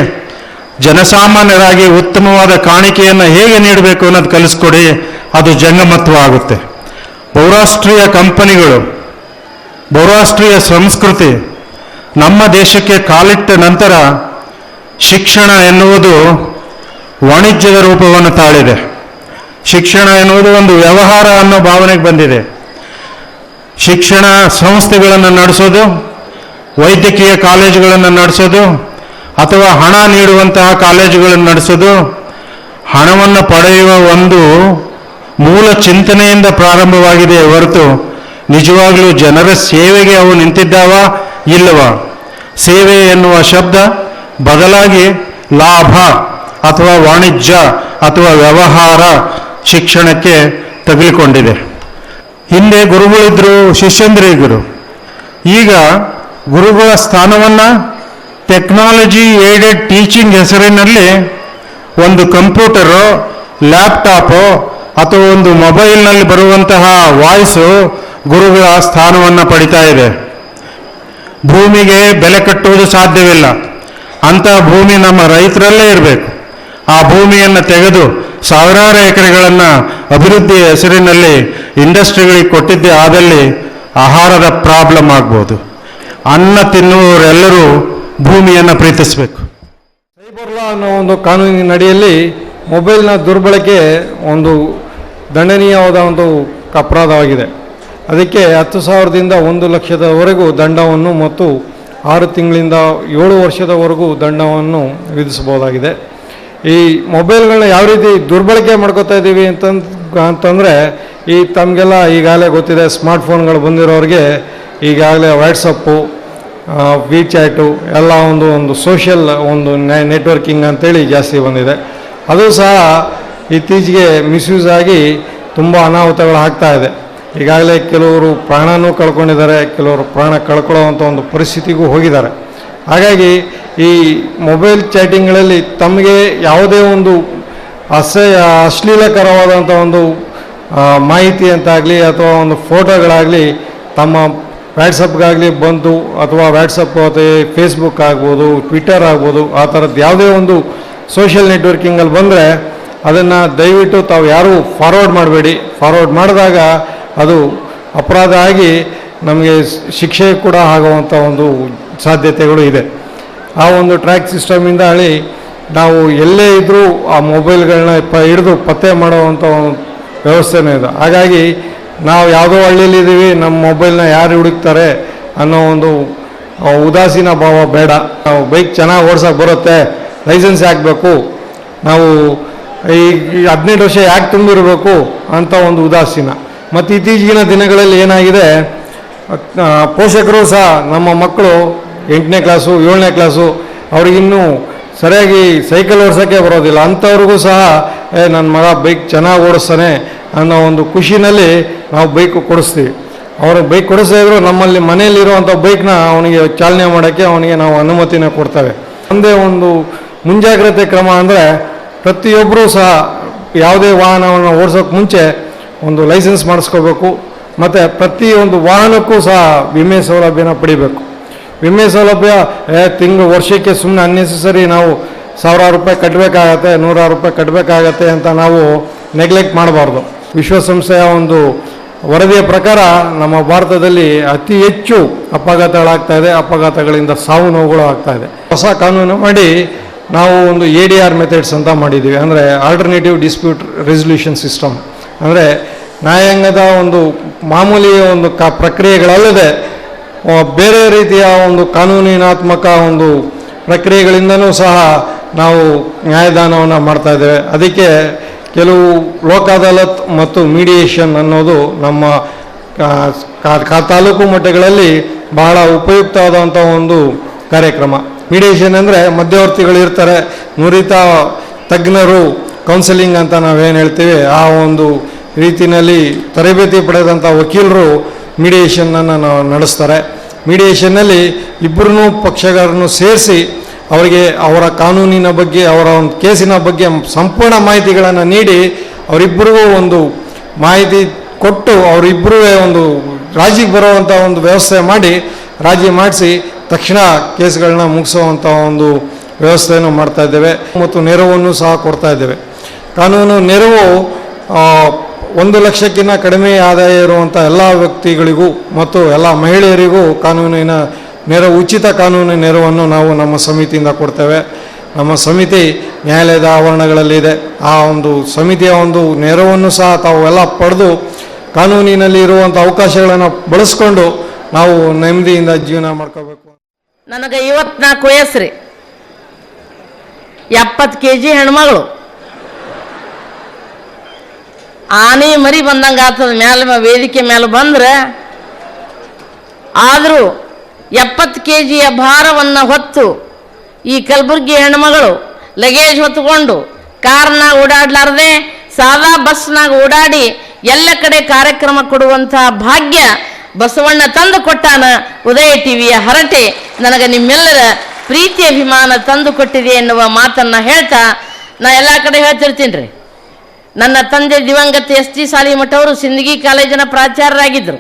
ಜನಸಾಮಾನ್ಯರಾಗಿ ಉತ್ತಮವಾದ ಕಾಣಿಕೆಯನ್ನು ಹೇಗೆ ನೀಡಬೇಕು ಅನ್ನೋದು ಕಲಿಸ್ಕೊಡಿ. ಅದು ಜಂಗಮತ್ವ ಆಗುತ್ತೆ. ಬಹುರಾಷ್ಟ್ರೀಯ ಕಂಪನಿಗಳು, ಬಹುರಾಷ್ಟ್ರೀಯ ಸಂಸ್ಕೃತಿ ನಮ್ಮ ದೇಶಕ್ಕೆ ಕಾಲಿಟ್ಟ ನಂತರ ಶಿಕ್ಷಣ ಎನ್ನುವುದು ವಾಣಿಜ್ಯದ ರೂಪವನ್ನು ತಾಳಿದೆ. ಶಿಕ್ಷಣ ಎನ್ನುವುದು ಒಂದು ವ್ಯವಹಾರ ಅನ್ನೋ ಭಾವನೆಗೆ ಬಂದಿದೆ. ಶಿಕ್ಷಣ ಸಂಸ್ಥೆಗಳನ್ನು ನಡೆಸೋದು, ವೈದ್ಯಕೀಯ ಕಾಲೇಜುಗಳನ್ನು ನಡೆಸೋದು, ಅಥವಾ ಹಣ ನೀಡುವಂತಹ ಕಾಲೇಜುಗಳನ್ನು ನಡೆಸೋದು ಹಣವನ್ನು ಪಡೆಯುವ ಒಂದು ಮೂಲ ಚಿಂತನೆಯಿಂದ ಪ್ರಾರಂಭವಾಗಿದೆ ಹೊರತು ನಿಜವಾಗಲೂ ಜನರ ಸೇವೆಗೆ ಅವು ನಿಂತಿದ್ದಾವ ಇಲ್ಲವ? ಸೇವೆ ಎನ್ನುವ ಶಬ್ದ ಬದಲಾಗಿ ಲಾಭ ಅಥವಾ ವಾಣಿಜ್ಯ ಅಥವಾ ವ್ಯವಹಾರ ಶಿಕ್ಷಣಕ್ಕೆ ತಗುಲಿಕೊಂಡಿದೆ. ಹಿಂದೆ ಗುರುಗಳಿದ್ರು, ಶಿಷ್ಯಂದ್ರಿಗರು. ಈಗ ಗುರುಗಳ ಸ್ಥಾನವನ್ನು ಟೆಕ್ನಾಲಜಿ ಏಡೆಡ್ ಟೀಚಿಂಗ್ ಹೆಸರಿನಲ್ಲಿ ಒಂದು ಕಂಪ್ಯೂಟರು, ಲ್ಯಾಪ್ಟಾಪು ಅಥವಾ ಒಂದು ಮೊಬೈಲ್ನಲ್ಲಿ ಬರುವಂತಹ ವಾಯ್ಸು ಗುರುಗಳ ಸ್ಥಾನವನ್ನು ಪಡಿತಾ ಇದೆ. ಭೂಮಿಗೆ ಬೆಲೆ ಕಟ್ಟುವುದು ಸಾಧ್ಯವಿಲ್ಲ. ಅಂತಹ ಭೂಮಿ ನಮ್ಮ ರೈತರಲ್ಲೇ ಇರಬೇಕು. ಆ ಭೂಮಿಯನ್ನು ತೆಗೆದು ಸಾವಿರಾರು ಎಕರೆಗಳನ್ನು ಅಭಿವೃದ್ಧಿಯ ಹೆಸರಿನಲ್ಲಿ ಇಂಡಸ್ಟ್ರಿಗಳಿಗೆ ಕೊಟ್ಟಿದ್ದೇ ಆದಲ್ಲಿ ಆಹಾರದ ಪ್ರಾಬ್ಲಮ್ ಆಗ್ಬೋದು. ಅನ್ನ ತಿನ್ನುವವರೆಲ್ಲರೂ ಭೂಮಿಯನ್ನು ಪ್ರೀತಿಸಬೇಕು. ಸೈಬರ್ ಲಾ ಅನ್ನೋ ಒಂದು ಕಾನೂನಿನ ಅಡಿಯಲ್ಲಿ ಮೊಬೈಲ್ನ ದುರ್ಬಳಕೆ ಒಂದು ದಂಡನೀಯವಾದ ಒಂದು ಅಪರಾಧವಾಗಿದೆ. ಅದಕ್ಕೆ 10,000ದಿಂದ 1,00,000ದವರೆಗೂ ದಂಡವನ್ನು ಮತ್ತು 6 ತಿಂಗಳಿಂದ 7 ವರ್ಷದವರೆಗೂ ದಂಡವನ್ನು ವಿಧಿಸಬಹುದಾಗಿದೆ. ಈ ಮೊಬೈಲ್ಗಳನ್ನ ಯಾವ ರೀತಿ ದುರ್ಬಳಕೆ ಮಾಡ್ಕೋತಾ ಇದ್ದೀವಿ ಅಂತಂದರೆ ಈ ತಮಗೆಲ್ಲ ಈಗಾಗಲೇ ಗೊತ್ತಿದೆ, ಸ್ಮಾರ್ಟ್ಫೋನ್ಗಳು ಬಂದಿರೋರಿಗೆ ಈಗಾಗಲೇ ವಾಟ್ಸಪ್ಪು, ವಿಚಾಟು ಎಲ್ಲ ಒಂದು ಸೋಷಿಯಲ್ ಒಂದು ನೆಟ್ವರ್ಕಿಂಗ್ ಅಂತೇಳಿ ಜಾಸ್ತಿ ಬಂದಿದೆ. ಅದು ಸಹ ಇತ್ತೀಚೆಗೆ ಮಿಸ್ಯೂಸ್ ಆಗಿ ತುಂಬ ಅನಾಹುತಗಳು ಆಗ್ತಾ ಇದೆ. ಈಗಾಗಲೇ ಕೆಲವರು ಪ್ರಾಣನೂ ಕಳ್ಕೊಂಡಿದ್ದಾರೆ, ಕೆಲವರು ಪ್ರಾಣ ಕಳ್ಕೊಳ್ಳೋವಂಥ ಒಂದು ಪರಿಸ್ಥಿತಿಗೂ ಹೋಗಿದ್ದಾರೆ. ಹಾಗಾಗಿ ಈ ಮೊಬೈಲ್ ಚಾಟಿಂಗ್ಗಳಲ್ಲಿ ತಮಗೆ ಯಾವುದೇ ಒಂದು ಅಶ್ಲೀಲಕರವಾದಂಥ ಒಂದು ಮಾಹಿತಿ ಅಂತಾಗಲಿ ಅಥವಾ ಒಂದು ಫೋಟೋಗಳಾಗಲಿ ತಮ್ಮ ವ್ಯಾಟ್ಸಪ್ಗಾಗಲಿ ಬಂತು, ಅಥವಾ ವ್ಯಾಟ್ಸಪ್ ಅಥವಾ ಫೇಸ್ಬುಕ್ ಆಗ್ಬೋದು, ಟ್ವಿಟ್ಟರ್ ಆಗ್ಬೋದು, ಆ ಥರದ್ದು ಯಾವುದೇ ಒಂದು ಸೋಷಿಯಲ್ ನೆಟ್ವರ್ಕಿಂಗಲ್ಲಿ ಬಂದರೆ ಅದನ್ನು ದಯವಿಟ್ಟು ತಾವು ಯಾರೂ ಫಾರ್ವರ್ಡ್ ಮಾಡಬೇಡಿ. ಫಾರ್ವರ್ಡ್ ಮಾಡಿದಾಗ ಅದು ಅಪರಾಧ ಆಗಿ ನಮಗೆ ಶಿಕ್ಷೆ ಕೂಡ ಆಗುವಂಥ ಒಂದು ಸಾಧ್ಯತೆಗಳು ಇದೆ. ಆ ಒಂದು ಟ್ರ್ಯಾಕ್ ಸಿಸ್ಟಮಿಂದ ಹೇಳಿ ನಾವು ಎಲ್ಲೇ ಇದ್ದರೂ ಆ ಮೊಬೈಲ್ಗಳನ್ನ ಹಿಡಿದು ಪತ್ತೆ ಮಾಡುವಂಥ ವ್ಯವಸ್ಥೆನೂ ಇದೆ. ಹಾಗಾಗಿ ನಾವು ಯಾವುದೋ ಹಳ್ಳಿಯಲ್ಲಿದ್ದೀವಿ, ನಮ್ಮ ಮೊಬೈಲ್ನ ಯಾರು ಹುಡುಕ್ತಾರೆ ಅನ್ನೋ ಒಂದು ಉದಾಸೀನ ಭಾವ ಬೇಡ. ನಾವು ಬೈಕ್ ಚೆನ್ನಾಗಿ ಓಡ್ಸೋಕೆ ಬರುತ್ತೆ, ಲೈಸೆನ್ಸ್ ಹಾಕಬೇಕು, ನಾವು ಈ 18 ವರ್ಷ ಯಾಕೆ ತುಂಬಿರಬೇಕು ಅಂತ ಒಂದು ಉದಾಸೀನ. ಮತ್ತು ಇತ್ತೀಚಿನ ದಿನಗಳಲ್ಲಿ ಏನಾಗಿದೆ, ಪೋಷಕರು ಸಹ ನಮ್ಮ ಮಕ್ಕಳು 8ನೇ ಕ್ಲಾಸು 7ನೇ ಕ್ಲಾಸು ಅವ್ರಿಗಿನ್ನೂ ಸರಿಯಾಗಿ ಸೈಕಲ್ ಓಡಿಸೋಕ್ಕೆ ಬರೋದಿಲ್ಲ. ಅಂಥವ್ರಿಗೂ ಸಹ ನನ್ನ ಮಗ ಬೈಕ್ ಚೆನ್ನಾಗಿ ಓಡಿಸ್ತಾನೆ ಅನ್ನೋ ಒಂದು ಖುಷಿನಲ್ಲಿ ನಾವು ಬೈಕ್ ಕೊಡಿಸ್ತೀವಿ. ಅವ್ರಿಗೆ ಬೈಕ್ ಕೊಡಿಸ್ತಾ ಇದ್ರು ನಮ್ಮಲ್ಲಿ ಮನೆಯಲ್ಲಿರುವಂಥ ಬೈಕ್ನ ಅವನಿಗೆ ಚಾಲನೆ ಮಾಡೋಕ್ಕೆ ಅವನಿಗೆ ನಾವು ಅನುಮತಿನ ಕೊಡ್ತೇವೆ. ಒಂದೇ ಒಂದು ಮುಂಜಾಗ್ರತೆ ಕ್ರಮ ಅಂದರೆ ಪ್ರತಿಯೊಬ್ಬರೂ ಸಹ ಯಾವುದೇ ವಾಹನವನ್ನು ಓಡಿಸೋಕ್ಕೆ ಮುಂಚೆ ಒಂದು ಲೈಸೆನ್ಸ್ ಮಾಡಿಸ್ಕೋಬೇಕು. ಮತ್ತು ಪ್ರತಿಯೊಂದು ವಾಹನಕ್ಕೂ ಸಹ ವಿಮೆ ಸೌಲಭ್ಯನ ಪಡಿಬೇಕು. ವಿಮೆ ಸೌಲಭ್ಯ ವರ್ಷಕ್ಕೆ ಸುಮ್ಮನೆ ಅನ್ನೆಸೆಸರಿ ನಾವು 1,000 ರೂಪಾಯಿ ಕಟ್ಟಬೇಕಾಗತ್ತೆ, 100 ರೂಪಾಯಿ ಕಟ್ಟಬೇಕಾಗತ್ತೆ ಅಂತ ನಾವು ನೆಗ್ಲೆಕ್ಟ್ ಮಾಡಬಾರ್ದು. ವಿಶ್ವಸಂಸ್ಥೆಯ ಒಂದು ವರದಿಯ ಪ್ರಕಾರ ನಮ್ಮ ಭಾರತದಲ್ಲಿ ಅತಿ ಹೆಚ್ಚು ಅಪಘಾತಗಳಾಗ್ತಾ ಇದೆ, ಅಪಘಾತಗಳಿಂದ ಸಾವು ನೋವುಗಳು ಆಗ್ತಾ ಇದೆ. ಹೊಸ ಕಾನೂನು ಮಾಡಿ ನಾವು ಒಂದು ADR ಮೆಥಡ್ಸ್ ಅಂತ ಮಾಡಿದ್ದೀವಿ. ಅಂದರೆ ಆಲ್ಟರ್ನೇಟಿವ್ ಡಿಸ್ಪ್ಯೂಟ್ ರೆಸಲ್ಯೂಷನ್ ಸಿಸ್ಟಮ್. ಅಂದರೆ ನ್ಯಾಯಾಂಗದ ಒಂದು ಮಾಮೂಲಿ ಒಂದು ಪ್ರಕ್ರಿಯೆಗಳಲ್ಲದೆ ಬೇರೆ ರೀತಿಯ ಒಂದು ಕಾನೂನಿನಾತ್ಮಕ ಒಂದು ಪ್ರಕ್ರಿಯೆಗಳಿಂದನೂ ಸಹ ನಾವು ನ್ಯಾಯದಾನವನ್ನು ಮಾಡ್ತಾ ಇದ್ದೇವೆ. ಅದಕ್ಕೆ ಕೆಲವು ಲೋಕ್ ಅದಾಲತ್ ಮತ್ತು ಮೀಡಿಯೇಷನ್ ಅನ್ನೋದು ನಮ್ಮ ತಾಲೂಕು ಮಟ್ಟಗಳಲ್ಲಿ ಬಹಳ ಉಪಯುಕ್ತವಾದಂಥ ಒಂದು ಕಾರ್ಯಕ್ರಮ. ಮೀಡಿಯೇಷನ್ ಅಂದರೆ ಮಧ್ಯವರ್ತಿಗಳು ಇರ್ತಾರೆ, ನುರಿತ ತಜ್ಞರು, ಕೌನ್ಸಿಲಿಂಗ್ ಅಂತ ನಾವೇನು ಹೇಳ್ತೀವಿ, ಆ ಒಂದು ರೀತಿಯಲ್ಲಿ ತರಬೇತಿ ಪಡೆದಂಥ ವಕೀಲರು ಮೀಡಿಯೇಷನನ್ನು ನಾವು ನಡೆಸ್ತಾರೆ. ಮೀಡಿಯೇಷನ್ನಲ್ಲಿ ಇಬ್ಬರೂ ಪಕ್ಷಗಾರರನ್ನು ಸೇರಿಸಿ ಅವರಿಗೆ ಅವರ ಕಾನೂನಿನ ಬಗ್ಗೆ, ಅವರ ಒಂದು ಕೇಸಿನ ಬಗ್ಗೆ ಸಂಪೂರ್ಣ ಮಾಹಿತಿಗಳನ್ನು ನೀಡಿ ಅವರಿಬ್ಬರಿಗೂ ಒಂದು ಮಾಹಿತಿ ಕೊಟ್ಟು ಅವರಿಬ್ಬರೂ ಒಂದು ರಾಜಿಗೆ ಬರುವಂಥ ಒಂದು ವ್ಯವಸ್ಥೆ ಮಾಡಿ ರಾಜಿ ಮಾಡಿಸಿ ತಕ್ಷಣ ಕೇಸ್ಗಳನ್ನ ಮುಗಿಸುವಂಥ ಒಂದು ವ್ಯವಸ್ಥೆಯನ್ನು ಮಾಡ್ತಾ ಇದ್ದೇವೆ. ಮತ್ತು ನೆರವನ್ನು ಸಹ ಕೊಡ್ತಾ ಇದ್ದೇವೆ. ಕಾನೂನು ನೆರವು 1 ಲಕ್ಷಕ್ಕಿಂತ ಕಡಿಮೆ ಆದಾಯ ಇರುವಂಥ ಎಲ್ಲ ವ್ಯಕ್ತಿಗಳಿಗೂ ಮತ್ತು ಎಲ್ಲ ಮಹಿಳೆಯರಿಗೂ ಕಾನೂನಿನ ನೆರವು, ಉಚಿತ ಕಾನೂನಿನ ನೆರವನ್ನು ನಾವು ನಮ್ಮ ಸಮಿತಿಯಿಂದ ಕೊಡ್ತೇವೆ. ನಮ್ಮ ಸಮಿತಿ ನ್ಯಾಯಾಲಯದ ಆವರಣಗಳಲ್ಲಿದೆ. ಆ ಒಂದು ಸಮಿತಿಯ ಒಂದು ನೆರವನ್ನು ಸಹ ತಾವು ಎಲ್ಲ ಪಡೆದು ಕಾನೂನಿನಲ್ಲಿ ಇರುವಂಥ ಅವಕಾಶಗಳನ್ನು ಬಳಸ್ಕೊಂಡು ನಾವು ನೆಮ್ಮದಿಯಿಂದ ಜೀವನ ಮಾಡ್ಕೋಬೇಕು. ನನಗೆ 54 ವಯಸ್ಸು ರೀ. 70 kg ಹೆಣ್ಮಗಳು. ಆನೆ ಮರಿ ಬಂದಂಗೆ ಆಗ್ತದ ಮ್ಯಾಲ ವೇದಿಕೆ ಮೇಲೆ ಬಂದ್ರೆ. ಆದರೂ 70 kg ಭಾರವನ್ನು ಹೊತ್ತು ಈ ಕಲಬುರ್ಗಿ ಹೆಣ್ಮಗಳು ಲಗೇಜ್ ಹೊತ್ತುಕೊಂಡು ಕಾರ್ನಾಗ ಓಡಾಡ್ಲಾರ್ದೆ ಸಾದಾ ಬಸ್ನಾಗ ಓಡಾಡಿ ಎಲ್ಲ ಕಡೆ ಕಾರ್ಯಕ್ರಮ ಕೊಡುವಂಥ ಭಾಗ್ಯ ಬಸವಣ್ಣ ತಂದು ಕೊಟ್ಟಾನ. ಉದಯ ಟಿವಿಯ ಹರಟೆ ನನಗೆ ನಿಮ್ಮೆಲ್ಲರ ಪ್ರೀತಿ ಅಭಿಮಾನ ತಂದು ಕೊಟ್ಟಿದೆ ಎನ್ನುವ ಮಾತನ್ನು ಹೇಳ್ತಾ ನಾ ಎಲ್ಲ ಕಡೆ ಹೇಳ್ತಿರ್ತೀನಿ ರೀ. ನನ್ನ ತಂದೆ ದಿವಂಗತ ಎಸ್ ಜಿ ಸಾಲಿಮಠ ಅವರು ಸಿಂದಗಿ ಕಾಲೇಜಿನ ಪ್ರಾಚಾರ್ಯರಾಗಿದ್ದರು.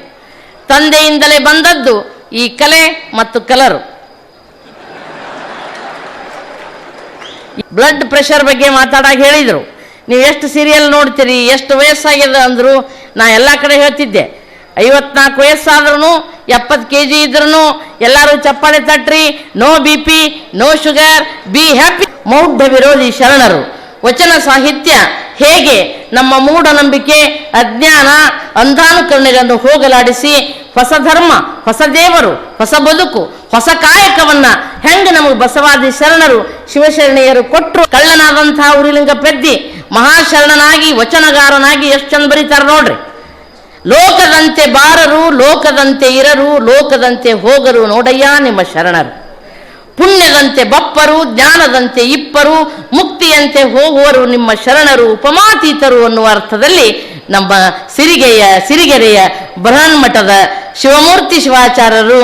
ತಂದೆಯಿಂದಲೇ ಬಂದದ್ದು ಈ ಕಲೆ ಮತ್ತು ಕಲರು. ಬ್ಲಡ್ ಪ್ರೆಷರ್ ಬಗ್ಗೆ ಮಾತಾಡಾಗ ಹೇಳಿದರು, ನೀವು ಎಷ್ಟು ಸೀರಿಯಲ್ ನೋಡ್ತೀರಿ, ಎಷ್ಟು ವಯಸ್ಸಾಗಿದೆ ಅಂದರು. ನಾ ಎಲ್ಲ ಕಡೆ ಹೇಳ್ತಿದ್ದೆ, 54 ವಯಸ್ಸಾದ್ರೂ 70 kg ಇದ್ರೂ ಎಲ್ಲರೂ ಚಪ್ಪಾಳೆ ತಟ್ರಿ, no BP, no sugar, be happy. ಮೌಢ್ಯ ವಿರೋಧಿ ಶರಣರು ವಚನ ಸಾಹಿತ್ಯ ಹೇಗೆ ನಮ್ಮ ಮೂಢನಂಬಿಕೆ, ಅಜ್ಞಾನ, ಅಂಧಾನುಕರಣೆಗಳನ್ನು ಹೋಗಲಾಡಿಸಿ ಹೊಸ ಧರ್ಮ, ಹೊಸ ದೇವರು, ಹೊಸ ಬದುಕು, ಹೊಸ ಕಾಯಕವನ್ನು ಹೆಂಗೆ ನಮಗೆ ಬಸವಾದಿ ಶರಣರು ಶಿವಶರಣೆಯರು ಕೊಟ್ಟರು. ಕಳ್ಳನಾದಂತಹ ಉರಿಲಿಂಗ ಪೆದ್ದಿ ಮಹಾಶರಣನಾಗಿ ವಚನಗಾರನಾಗಿ ಎಷ್ಟು ಚಂದ ಬರೀತಾರೆ ನೋಡ್ರಿ. ಲೋಕದಂತೆ ಬಾರರು, ಲೋಕದಂತೆ ಇರರು, ಲೋಕದಂತೆ ಹೋಗರು ನೋಡಯ್ಯ ನಿಮ್ಮ ಶರಣರು. ಪುಣ್ಯದಂತೆ ಬಪ್ಪರು, ಜ್ಞಾನದಂತೆ ಇಪ್ಪರು, ಮುಕ್ತಿಯಂತೆ ಹೋಗುವರು ನಿಮ್ಮ ಶರಣರು, ಉಪಮಾತೀತರು ಅನ್ನುವ ಅರ್ಥದಲ್ಲಿ ನಮ್ಮ ಸಿರಿಗೆರೆಯ ಬೃಹನ್ಮಠದ ಶಿವಮೂರ್ತಿ ಶಿವಾಚಾರ್ಯರು,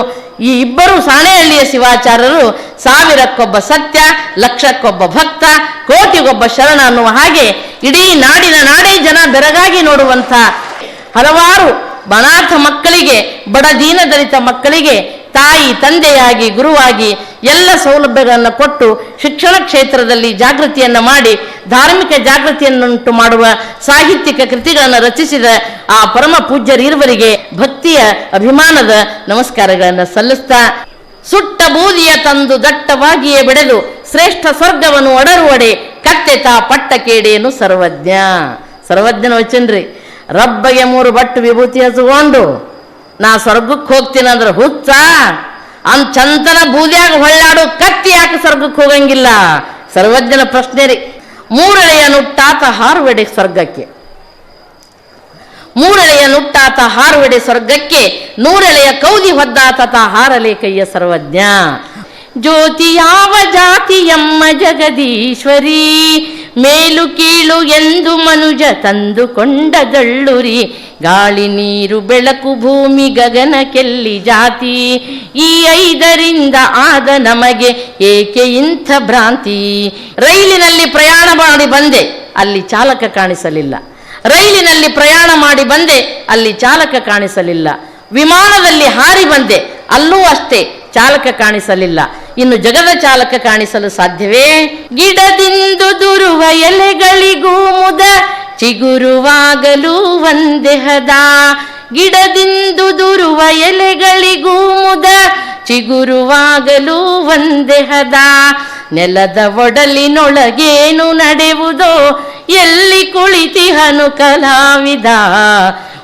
ಈ ಇಬ್ಬರು ಸಾಣೆಹಳ್ಳಿಯ ಶಿವಾಚಾರ್ಯರು 1000ಕ್ಕೊಬ್ಬ ಸತ್ಯ, ಲಕ್ಷಕ್ಕೊಬ್ಬ ಭಕ್ತ, ಕೋಟಿಗೊಬ್ಬ ಶರಣ ಅನ್ನುವ ಹಾಗೆ ಇಡೀ ನಾಡೇ ಜನ ಬೆರಗಾಗಿ ನೋಡುವಂಥ ಹಲವಾರು ಅನಾಥ ಮಕ್ಕಳಿಗೆ, ಬಡ ದೀನದಲಿತ ಮಕ್ಕಳಿಗೆ ತಾಯಿ ತಂದೆಯಾಗಿ ಗುರುವಾಗಿ ಎಲ್ಲ ಸೌಲಭ್ಯಗಳನ್ನು ಕೊಟ್ಟು ಶಿಕ್ಷಣ ಕ್ಷೇತ್ರದಲ್ಲಿ ಜಾಗೃತಿಯನ್ನು ಮಾಡಿ ಧಾರ್ಮಿಕ ಜಾಗೃತಿಯನ್ನುಂಟು ಮಾಡುವ ಸಾಹಿತ್ಯಿಕ ಕೃತಿಗಳನ್ನು ರಚಿಸಿದ ಆ ಪರಮ ಪೂಜ್ಯರಿರುವರಿಗೆ ಭಕ್ತಿಯ ಅಭಿಮಾನದ ನಮಸ್ಕಾರಗಳನ್ನು ಸಲ್ಲಿಸ್ತಾ, ಸುಟ್ಟ ಬೂದಿಯ ತಂದು ದಟ್ಟವಾಗಿಯೇ ಬೆಳೆದು ಶ್ರೇಷ್ಠ ಸ್ವರ್ಗವನ್ನು ಒಡರುವಡೆ ಕತ್ತೆತ ಪಟ್ಟ ಕೇಡೇನು ಸರ್ವಜ್ಞನ ವಚನ್ರಿ. ರಬ್ಬಗೆ 3 ಬಟ್ಟು ವಿಭೂತಿ ಹಚ್ಕೊಂಡು ನಾ ಸ್ವರ್ಗಕ್ಕೆ ಹೋಗ್ತೀನಿ ಅಂದ್ರೆ ಹುಚ್ಚ ಅಂದ್ ಚಂತನ ಬೂದಿಯಾಗ ಹೊಳ್ಳಾಡು ಕತ್ತಿ ಯಾಕೆ ಸ್ವರ್ಗಕ್ಕೆ ಹೋಗಂಗಿಲ್ಲ? ಸರ್ವಜ್ಞನ ಪ್ರಶ್ನೆ ರೀ. 3 ಎಳೆಯ ನುಟ್ಟಾತ ಹಾರುವೆಡೆ ಸ್ವರ್ಗಕ್ಕೆ, 3 ಎಳೆಯ ನುಟ್ಟಾತ ಹಾರುವೆಡೆ ಸ್ವರ್ಗಕ್ಕೆ, 100 ಎಳೆಯ ಕೌದಿ ಹೊದ್ದಾತ ಹಾರಲೇ ಕೈಯ ಸರ್ವಜ್ಞ. ಜ್ಯೋತಿ ಯಾವ ಜಾತಿಯಮ್ಮ ಜಗದೀಶ್ವರಿ, ಮೇಲು ಕೀಳು ಎಂದು ಮನುಜ ತಂದುಕೊಂಡದಳ್ಳುರಿ, ಗಾಳಿ ನೀರು ಬೆಳಕು ಭೂಮಿ ಗಗನಕ್ಕೆಲ್ಲಿ ಜಾತಿ, ಈ 5ರಿಂದ ಆದ ನಮಗೆ ಏಕೆ ಇಂಥ ಭ್ರಾಂತಿ. ರೈಲಿನಲ್ಲಿ ಪ್ರಯಾಣ ಮಾಡಿ ಬಂದೆ, ಅಲ್ಲಿ ಚಾಲಕ ಕಾಣಿಸಲಿಲ್ಲ. ರೈಲಿನಲ್ಲಿ ಪ್ರಯಾಣ ಮಾಡಿ ಬಂದೆ, ಅಲ್ಲಿ ಚಾಲಕ ಕಾಣಿಸಲಿಲ್ಲ. ವಿಮಾನದಲ್ಲಿ ಹಾರಿ ಬಂದೆ, ಅಲ್ಲೂ ಅಷ್ಟೇ ಚಾಲಕ ಕಾಣಿಸಲಿಲ್ಲ. ಇನ್ನು ಜಗದ ಚಾಲಕ ಕಾಣಿಸಲು ಸಾಧ್ಯವೇ? ಗಿಡದಿಂದು ದುರುವ ಎಲೆಗಳಿಗೂ ಮುದ ಚಿಗುರುವಾಗಲೂ ಒಂದೇ ಹದ, ಗಿಡದಿಂದು ದುರುವ ಎಲೆಗಳಿಗೂ ಮುದ ಚಿಗುರುವಾಗಲೂ ಒಂದೇ ಹದ, ನೆಲದ ಒಡಲಿನೊಳಗೇನು ನಡೆಯುವುದೋ ಎಲ್ಲಿ ಕುಳಿತಿಹನು ಕಲಾವಿದ,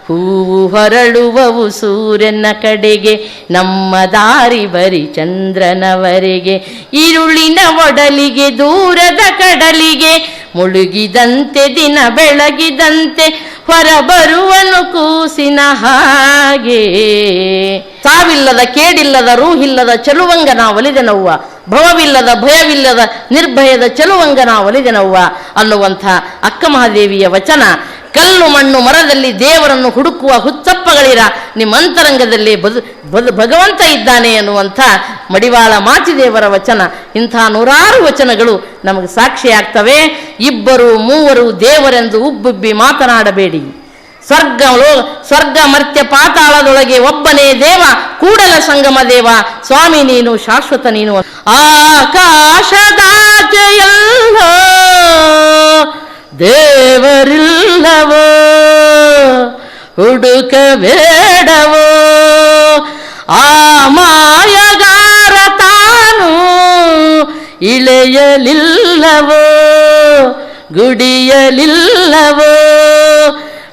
ಹೂವು ಹೊರಳುವವು ಸೂರ್ಯನ ಕಡೆಗೆ ನಮ್ಮ ದಾರಿ ಬರಿ ಚಂದ್ರನವರೆಗೆ, ಇರುಳಿನ ಒಡಲಿಗೆ ದೂರದ ಕಡಲಿಗೆ ಮುಳುಗಿದಂತೆ ದಿನ ಬೆಳಗಿದಂತೆ ಹೊರಬರುವನು ಕೂಸಿನ ಹಾಗೆ. ಸಾವಿಲ್ಲದ ಕೇಡಿಲ್ಲದ ರೂಹಿಲ್ಲದ ಚಲುವಂಗನ ಒಲಿದೆನವ್ವ, ಭವವಿಲ್ಲದ ಭಯವಿಲ್ಲದ ನಿರ್ಭಯದ ಚಲುವಂಗನ ಒಲಿದೆನವ್ವ ಅನ್ನುವಂಥ ಅಕ್ಕ ಮಹಾದೇವಿಯ ವಚನ. ಕಲ್ಲು ಮಣ್ಣು ಮರದಲ್ಲಿ ದೇವರನ್ನು ಹುಡುಕುವ ಹುಚ್ಚಪ್ಪಗಳಿರ ನಿಮ್ಮ ಅಂತರಂಗದಲ್ಲಿ ಭಗವಂತ ಇದ್ದಾನೆ ಅನ್ನುವಂಥ ಮಡಿವಾಳ ಮಾಚಿದೇವರ ವಚನ. ಇಂಥ 100 ವಚನಗಳು ನಮಗೆ ಸಾಕ್ಷಿಯಾಗ್ತವೆ. 2 3 ದೇವರೆಂದು ಉಬ್ಬುಬ್ಬಿ ಮಾತನಾಡಬೇಡಿ. ಸ್ವರ್ಗ ಮರ್ತ್ಯ ಪಾತಾಳದೊಳಗೆ ಒಬ್ಬನೇ ದೇವ, ಕೂಡಲ ಸಂಗಮ ದೇವ ಸ್ವಾಮಿ ನೀನು, ಶಾಶ್ವತ ನೀನು. ಆಕಾಶದಾಚೆಯಲ್ಲೋ ದೇವರಿಲ್ಲವೋ, ಹುಡುಕಬೇಡವೋ ಆ ಮಾಯಗಾರ ತಾನು ಇಳೆಯಲಿಲ್ಲವೋ, ಗುಡಿಯಲಿಲ್ಲವೋ,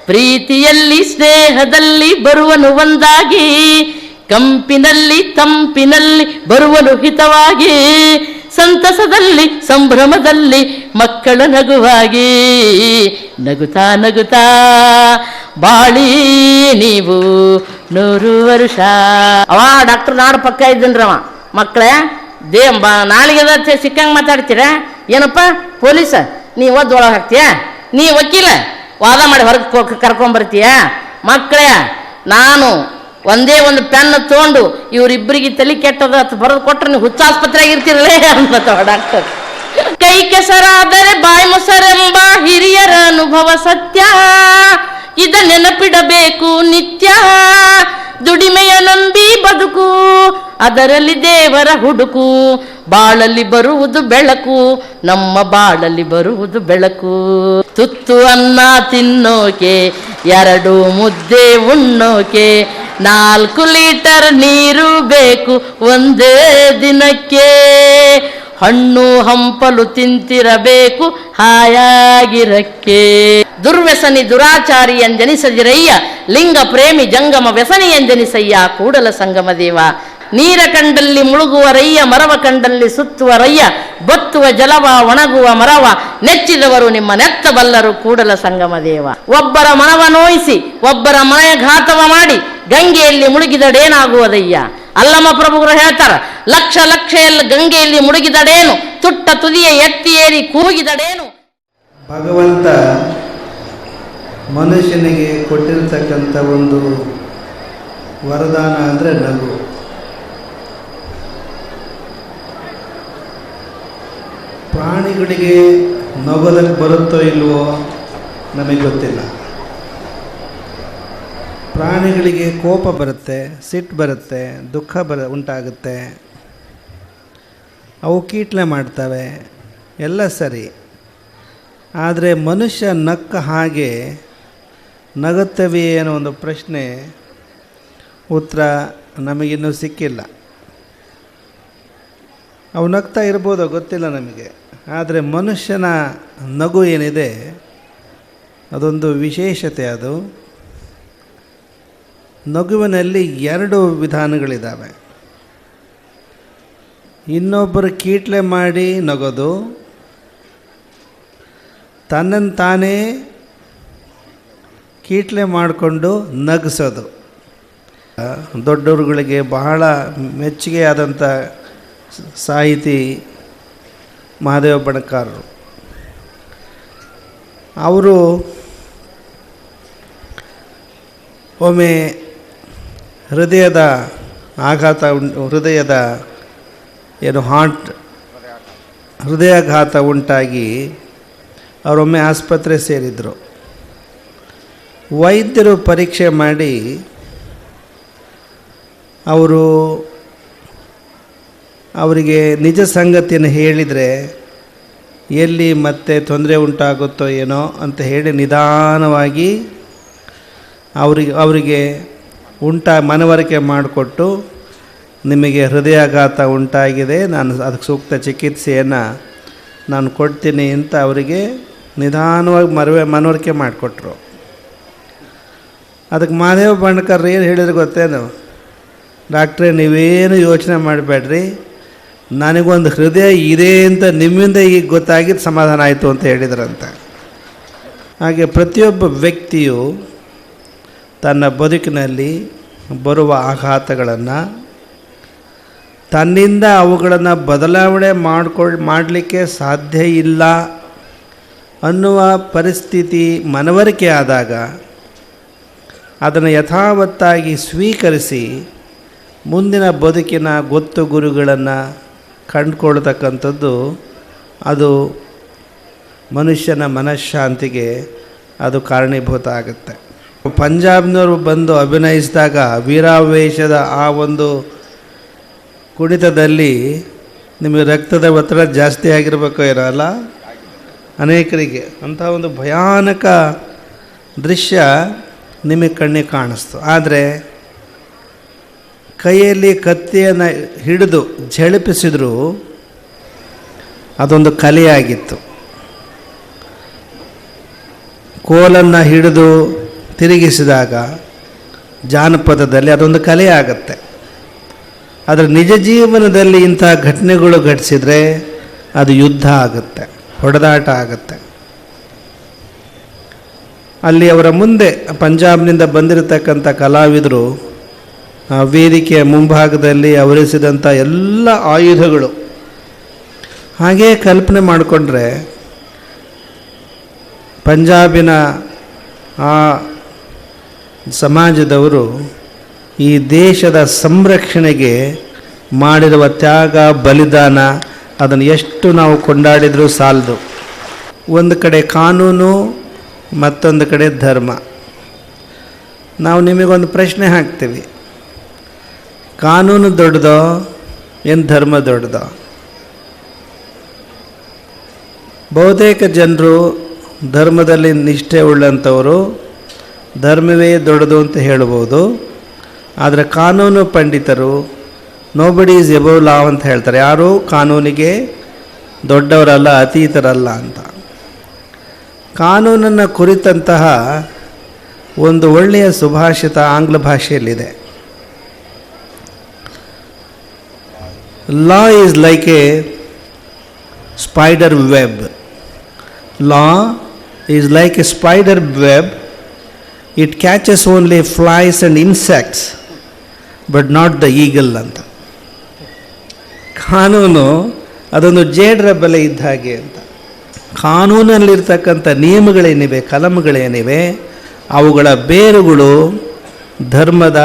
ಪ್ರೀತಿಯಲ್ಲಿ ಸ್ನೇಹದಲ್ಲಿ ಬರುವನು ಒಂದಾಗಿ, ಕಂಪಿನಲ್ಲಿ ತಂಪಿನಲ್ಲಿ ಬರುವನು ಹಿತವಾಗಿ, ಸಂತಸದಲ್ಲಿ ಸಂಭ್ರಮದಲ್ಲಿ ಮಕ್ಕಳ ನಗುವಾಗಿ ನಗುತ್ತಾ ನಗುತ್ತಾ ಬಾಳಿ ನೀವು 100 ವರ್ಷ. ಅವ ಡಾಕ್ಟರ್ ನಾಡು ಪಕ್ಕ ಇದ್ದನ್ರವ. ಮಕ್ಕಳೇ ನಾಳೆಗೆ ಸಿಕ್ಕಂಗೆ ಮಾತಾಡ್ತೀರ ಏನಪ್ಪ ಪೊಲೀಸ ನೀ ಒಳಗೆ ಹಾಕ್ತೀಯ, ನೀ ವಕೀಲ ವಾದ ಮಾಡಿ ಹೊರಗೆ ಕರ್ಕೊಂಬರ್ತೀಯ. ಮಕ್ಕಳೇ ನಾನು ಒಂದೇ ಒಂದು ಪೆನ್ ತೊಗೊಂಡು ಇವರಿಬ್ಬರಿಗೆ ತಲೆ ಕೆಟ್ಟದ ಅಂತ ಬರೆದು ಕೊಟ್ಟರೆ ನೀವು ಹುಚ್ಚಾಸ್ಪತ್ರೆಯಾಗಿ ಇರ್ತಿರಲೇ ಅನ್ಬತ್ತವ ಡಾಕ್ಟರ್. ಕೈ ಕೆಸರಾದರೆ ಬಾಯಿ ಮೊಸರೆಂಬ ಹಿರಿಯರ ಅನುಭವ ಸತ್ಯ, ಇದ ನೆನಪಿಡಬೇಕು ನಿತ್ಯ. ದುಡಿಮೆಯ ನಂಬಿ ಬದುಕು, ಅದರಲ್ಲಿ ದೇವರ ಹುಡುಕು. ಬಾಳಲ್ಲಿ ಬರುವುದು ಬೆಳಕು, ನಮ್ಮ ಬಾಳಲ್ಲಿ ಬರುವುದು ಬೆಳಕು. ತುತ್ತು ಅನ್ನ ತಿನ್ನೋಕೆ, 2 ಮುದ್ದೆ ಉಣ್ಣೋಕೆ, 4 ಲೀಟರ್ ನೀರು ಬೇಕು ಒಂದೇ ದಿನಕ್ಕೆ. ಹಣ್ಣು ಹಂಪಲು ತಿಂತಿರಬೇಕು ಹಾಯಾಗಿರಕ್ಕೆ. ದುರ್ವ್ಯಸನಿ ದುರಾಚಾರಿ ಎಂದೆನಿಸದಿರಯ್ಯ, ಲಿಂಗ ಪ್ರೇಮಿ ಜಂಗಮ ವ್ಯಸನಿ ಎಂದೆನಿಸಯ್ಯ ಕೂಡಲ ಸಂಗಮ ದೇವ. ನೀರ ಕಂಡಲ್ಲಿ ಮುಳುಗುವ ರಯ್ಯ, ಮರವ ಕಂಡಲ್ಲಿ ಸುತ್ತುವ ರಯ್ಯ, ಬತ್ತುವ ಜಲವ ಒಣಗುವ ಮರವ ನೆಚ್ಚಿದವರು ನಿಮ್ಮ ನೆತ್ತಬಲ್ಲರು ಕೂಡಲ ಸಂಗಮ ದೇವ. ಒಬ್ಬರ ಮನವ ನೋಯಿಸಿ ಒಬ್ಬರ ಮನೆಯ ಘಾತವ ಮಾಡಿ ಗಂಗೆಯಲ್ಲಿ ಮುಳುಗಿದಡೇನಾಗುವುದಯ್ಯ. ಅಲ್ಲಮ್ಮ ಪ್ರಭುಗಳು ಹೇಳ್ತಾರ, ಲಕ್ಷ ಲಕ್ಷ ಎಲ್ಲ ಗಂಗೆಯಲ್ಲಿ ಮುಳುಗಿದಡೇನು, ತುಟ್ಟ ತುದಿಯ ಎತ್ತಿ ಏರಿ ಕೂಗಿದಡೇನು. ಭಗವಂತ ಮನುಷ್ಯನಿಗೆ ಕೊಟ್ಟಿರತಕ್ಕಂಥ ಒಂದು ವರದಾನ ಅಂದರೆ ನಗು. ಪ್ರಾಣಿಗಳಿಗೆ ನಗೋದಕ್ಕೆ ಬರುತ್ತೋ ಇಲ್ವೋ ನಮಗೆ ಗೊತ್ತಿಲ್ಲ. ಪ್ರಾಣಿಗಳಿಗೆ ಕೋಪ ಬರುತ್ತೆ, ಸಿಟ್ಟು ಬರುತ್ತೆ, ದುಃಖ ಉಂಟಾಗುತ್ತೆ, ಅವು ಕೀಟ್ಲೆ ಮಾಡ್ತವೆ, ಎಲ್ಲ ಸರಿ. ಆದರೆ ಮನುಷ್ಯ ನಕ್ಕ ಹಾಗೆ ನಗುತ್ತವೆಯೇ ಅನ್ನೋ ಒಂದು ಪ್ರಶ್ನೆ ಉತ್ತರ ನಮಗಿನ್ನೂ ಸಿಕ್ಕಿಲ್ಲ. ಅವು ನಗ್ತಾ ಇರ್ಬೋದೋ ಗೊತ್ತಿಲ್ಲ ನಮಗೆ. ಆದರೆ ಮನುಷ್ಯನ ನಗು ಏನಿದೆ ಅದೊಂದು ವಿಶೇಷತೆ. ಅದು ನಗುವಿನಲ್ಲಿ 2 ವಿಧಾನಗಳಿದ್ದಾವೆ. ಇನ್ನೊಬ್ಬರು ಕೀಟ್ಲೆ ಮಾಡಿ ನಗೋದು, ತನ್ನನ್ನು ತಾನೇ ಕೀಟ್ಲೆ ಮಾಡಿಕೊಂಡು ನಗಿಸೋದು. ದೊಡ್ಡವರುಗಳಿಗೆ ಬಹಳ ಮೆಚ್ಚುಗೆಯಾದಂಥ ಸಾಹಿತಿ ಮಹಾದೇವ ಬಣಕಾರರು. ಅವರು ಒಮ್ಮೆ ಹೃದಯದ ಆಘಾತ ಹೃದಯಾಘಾತ ಉಂಟಾಗಿ ಅವರೊಮ್ಮೆ ಆಸ್ಪತ್ರೆ ಸೇರಿದರು. ವೈದ್ಯರು ಪರೀಕ್ಷೆ ಮಾಡಿ ಅವರಿಗೆ ನಿಜ ಸಂಗತಿಯನ್ನು ಹೇಳಿದರೆ ಎಲ್ಲಿ ಮತ್ತೆ ತೊಂದರೆ ಉಂಟಾಗುತ್ತೋ ಏನೋ ಅಂತ ಹೇಳಿ ನಿಧಾನವಾಗಿ ಅವರಿಗೆ ಮನವರಿಕೆ ಮಾಡಿಕೊಟ್ಟು, ನಿಮಗೆ ಹೃದಯಾಘಾತ ಉಂಟಾಗಿದೆ, ನಾನು ಅದಕ್ಕೆ ಸೂಕ್ತ ಚಿಕಿತ್ಸೆಯನ್ನು ನಾನು ಕೊಡ್ತೀನಿ ಅಂತ ಅವರಿಗೆ ನಿಧಾನವಾಗಿ ಮನವರಿಕೆ ಮಾಡಿಕೊಟ್ರು. ಅದಕ್ಕೆ ಮಹಾದೇವ ಬಣಕಾರರು ಏನು ಹೇಳಿದ್ರು ಗೊತ್ತೇನು? ಡಾಕ್ಟ್ರೇ, ನೀವೇನು ಯೋಚನೆ ಮಾಡಬೇಡ್ರಿ, ನನಗೊಂದು ಹೃದಯ ಇದೆ ಅಂತ ನಿಮ್ಮಿಂದ ಈಗ ಗೊತ್ತಾಗಿದ್ದು ಸಮಾಧಾನ ಆಯಿತು ಅಂತ ಹೇಳಿದ್ರಂತೆ. ಹಾಗೆ ಪ್ರತಿಯೊಬ್ಬ ವ್ಯಕ್ತಿಯು ತನ್ನ ಬದುಕಿನಲ್ಲಿ ಬರುವ ಆಘಾತಗಳನ್ನು ತನ್ನಿಂದ ಅವುಗಳನ್ನು ಬದಲಾವಣೆ ಮಾಡಲಿಕ್ಕೆ ಸಾಧ್ಯ ಇಲ್ಲ ಅನ್ನುವ ಪರಿಸ್ಥಿತಿ ಮನವರಿಕೆ ಆದಾಗ ಅದನ್ನು ಯಥಾವತ್ತಾಗಿ ಸ್ವೀಕರಿಸಿ ಮುಂದಿನ ಬದುಕಿನ ಗೊತ್ತು ಗುರುಗಳನ್ನು ಕಂಡುಕೊಳ್ತಕ್ಕಂಥದ್ದು ಅದು ಮನುಷ್ಯನ ಮನಃಶಾಂತಿಗೆ ಅದು ಕಾರಣೀಭೂತ ಆಗುತ್ತೆ. ಪಂಜಾಬ್ನವರು ಬಂದು ಅಭಿನಯಿಸಿದಾಗ ವೀರಾವೇಶದ ಆ ಒಂದು ಕುಣಿತದಲ್ಲಿ ನಿಮಗೆ ರಕ್ತದ ಒತ್ತಡ ಜಾಸ್ತಿ ಆಗಿರಬೇಕು ಇರಲ್ಲ ಅನೇಕರಿಗೆ. ಅಂಥ ಒಂದು ಭಯಾನಕ ದೃಶ್ಯ ನಿಮಗೆ ಕಣ್ಣಿಗೆ ಕಾಣಿಸ್ತು. ಆದರೆ ಕೈಯಲ್ಲಿ ಕತ್ತಿಯನ್ನು ಹಿಡಿದು ಝಳಪಿಸಿದ್ರು ಅದೊಂದು ಕಲೆಯಾಗಿತ್ತು. ಕೋಲನ್ನು ಹಿಡಿದು ತಿರುಗಿಸಿದಾಗ ಜಾನಪದದಲ್ಲಿ ಅದೊಂದು ಕಲೆ ಆಗುತ್ತೆ. ಆದರೆ ನಿಜ ಜೀವನದಲ್ಲಿ ಇಂಥ ಘಟನೆಗಳು ಘಟಿಸಿದರೆ ಅದು ಯುದ್ಧ ಆಗುತ್ತೆ, ಹೊಡೆದಾಟ ಆಗುತ್ತೆ. ಅಲ್ಲಿ ಅವರ ಮುಂದೆ ಪಂಜಾಬ್ನಿಂದ ಬಂದಿರತಕ್ಕಂಥ ಕಲಾವಿದರು ವೇದಿಕೆಯ ಮುಂಭಾಗದಲ್ಲಿ ಅವರಿಸಿದಂಥ ಎಲ್ಲ ಆಯುಧಗಳು, ಹಾಗೇ ಕಲ್ಪನೆ ಮಾಡಿಕೊಂಡ್ರೆ ಪಂಜಾಬಿನ ಆ ಸಮಾಜದವರು ಈ ದೇಶದ ಸಂರಕ್ಷಣೆಗೆ ಮಾಡಿರುವ ತ್ಯಾಗ, ಬಲಿದಾನ, ಅದನ್ನು ಎಷ್ಟು ನಾವು ಕೊಂಡಾಡಿದರೂ ಸಾಲದು. ಒಂದು ಕಡೆ ಕಾನೂನು, ಮತ್ತೊಂದು ಕಡೆ ಧರ್ಮ. ನಾವು ನಿಮಗೊಂದು ಪ್ರಶ್ನೆ ಹಾಕ್ತೀವಿ, ಕಾನೂನು ದೊಡ್ಡದೋ ಏನು ಧರ್ಮ ದೊಡ್ಡದೋ? ಬಹುತೇಕ ಜನರು ಧರ್ಮದಲ್ಲಿ ನಿಷ್ಠೆ ಉಳ್ಳಂಥವರು ಧರ್ಮವೇ ದೊಡ್ಡದು ಅಂತ ಹೇಳ್ಬೋದು. ಆದರೆ ಕಾನೂನು ಪಂಡಿತರು ನೋಬಡಿ ಈಸ್ ಎಬವ್ ಲಾ ಅಂತ ಹೇಳ್ತಾರೆ. ಯಾರೂ ಕಾನೂನಿಗೆ ದೊಡ್ಡವರಲ್ಲ, ಅತೀತರಲ್ಲ ಅಂತ. ಕಾನೂನನ್ನು ಕುರಿತಂತಹ ಒಂದು ಒಳ್ಳೆಯ ಸುಭಾಷಿತ ಆಂಗ್ಲ ಭಾಷೆಯಲ್ಲಿದೆ. Law is like a spider web. Law is like a spider web. It catches only flies and insects but not the eagle ಅಂತ. ಕಾನೂನು ಅದೊಂದು ಜೇಡರ ಬಲೆ ಇದ್ದ ಹಾಗೆ ಅಂತ. ಕಾನೂನಲ್ಲಿರ್ತಕ್ಕಂಥ ನಿಯಮಗಳೇನಿವೆ, ಕಲಂಗಳೇನಿವೆ, ಅವುಗಳ ಬೇರುಗಳು ಧರ್ಮದ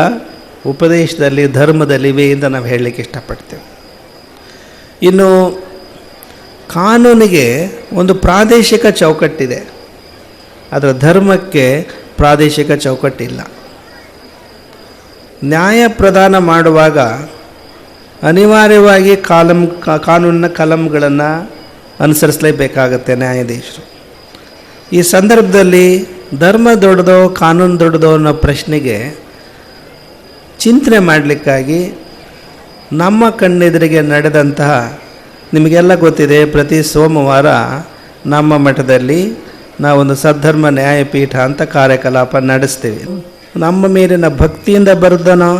ಉಪದೇಶದಲ್ಲಿ, ಧರ್ಮದಲ್ಲಿವೆ ಅಂತ ನಾವು ಹೇಳಲಿಕ್ಕೆ ಇಷ್ಟಪಡ್ತೇವೆ. ಇನ್ನು ಕಾನೂನಿಗೆ ಒಂದು ಪ್ರಾದೇಶಿಕ ಚೌಕಟ್ಟಿದೆ, ಅದರ ಧರ್ಮಕ್ಕೆ ಪ್ರಾದೇಶಿಕ ಚೌಕಟ್ಟಿಲ್ಲ. ನ್ಯಾಯ ಪ್ರದಾನ ಮಾಡುವಾಗ ಅನಿವಾರ್ಯವಾಗಿ ಕಾನೂನಿನ ಕಲಂಗಳನ್ನು ಅನುಸರಿಸಲೇಬೇಕಾಗತ್ತೆ ನ್ಯಾಯಾಧೀಶರು. ಈ ಸಂದರ್ಭದಲ್ಲಿ ಧರ್ಮ ದೊಡ್ಡದೋ ಕಾನೂನು ದೊಡ್ಡದೋ ಅನ್ನೋ ಪ್ರಶ್ನೆಗೆ ಚಿಂತನೆ ಮಾಡಲಿಕ್ಕಾಗಿ ನಮ್ಮ ಕಣ್ಣೆದುರಿಗೆ ನಡೆದಂತಹ, ನಿಮಗೆಲ್ಲ ಗೊತ್ತಿದೆ, ಪ್ರತಿ ಸೋಮವಾರ ನಮ್ಮ ಮಠದಲ್ಲಿ ನಾವೊಂದು ಸದ್ಧರ್ಮ ನ್ಯಾಯಪೀಠ ಅಂತ ಕಾರ್ಯಕಲಾಪ ನಡೆಸ್ತೀವಿ. ನಮ್ಮ ಮೇಲಿನ ಭಕ್ತಿಯಿಂದ ಬರ್ದನೋ,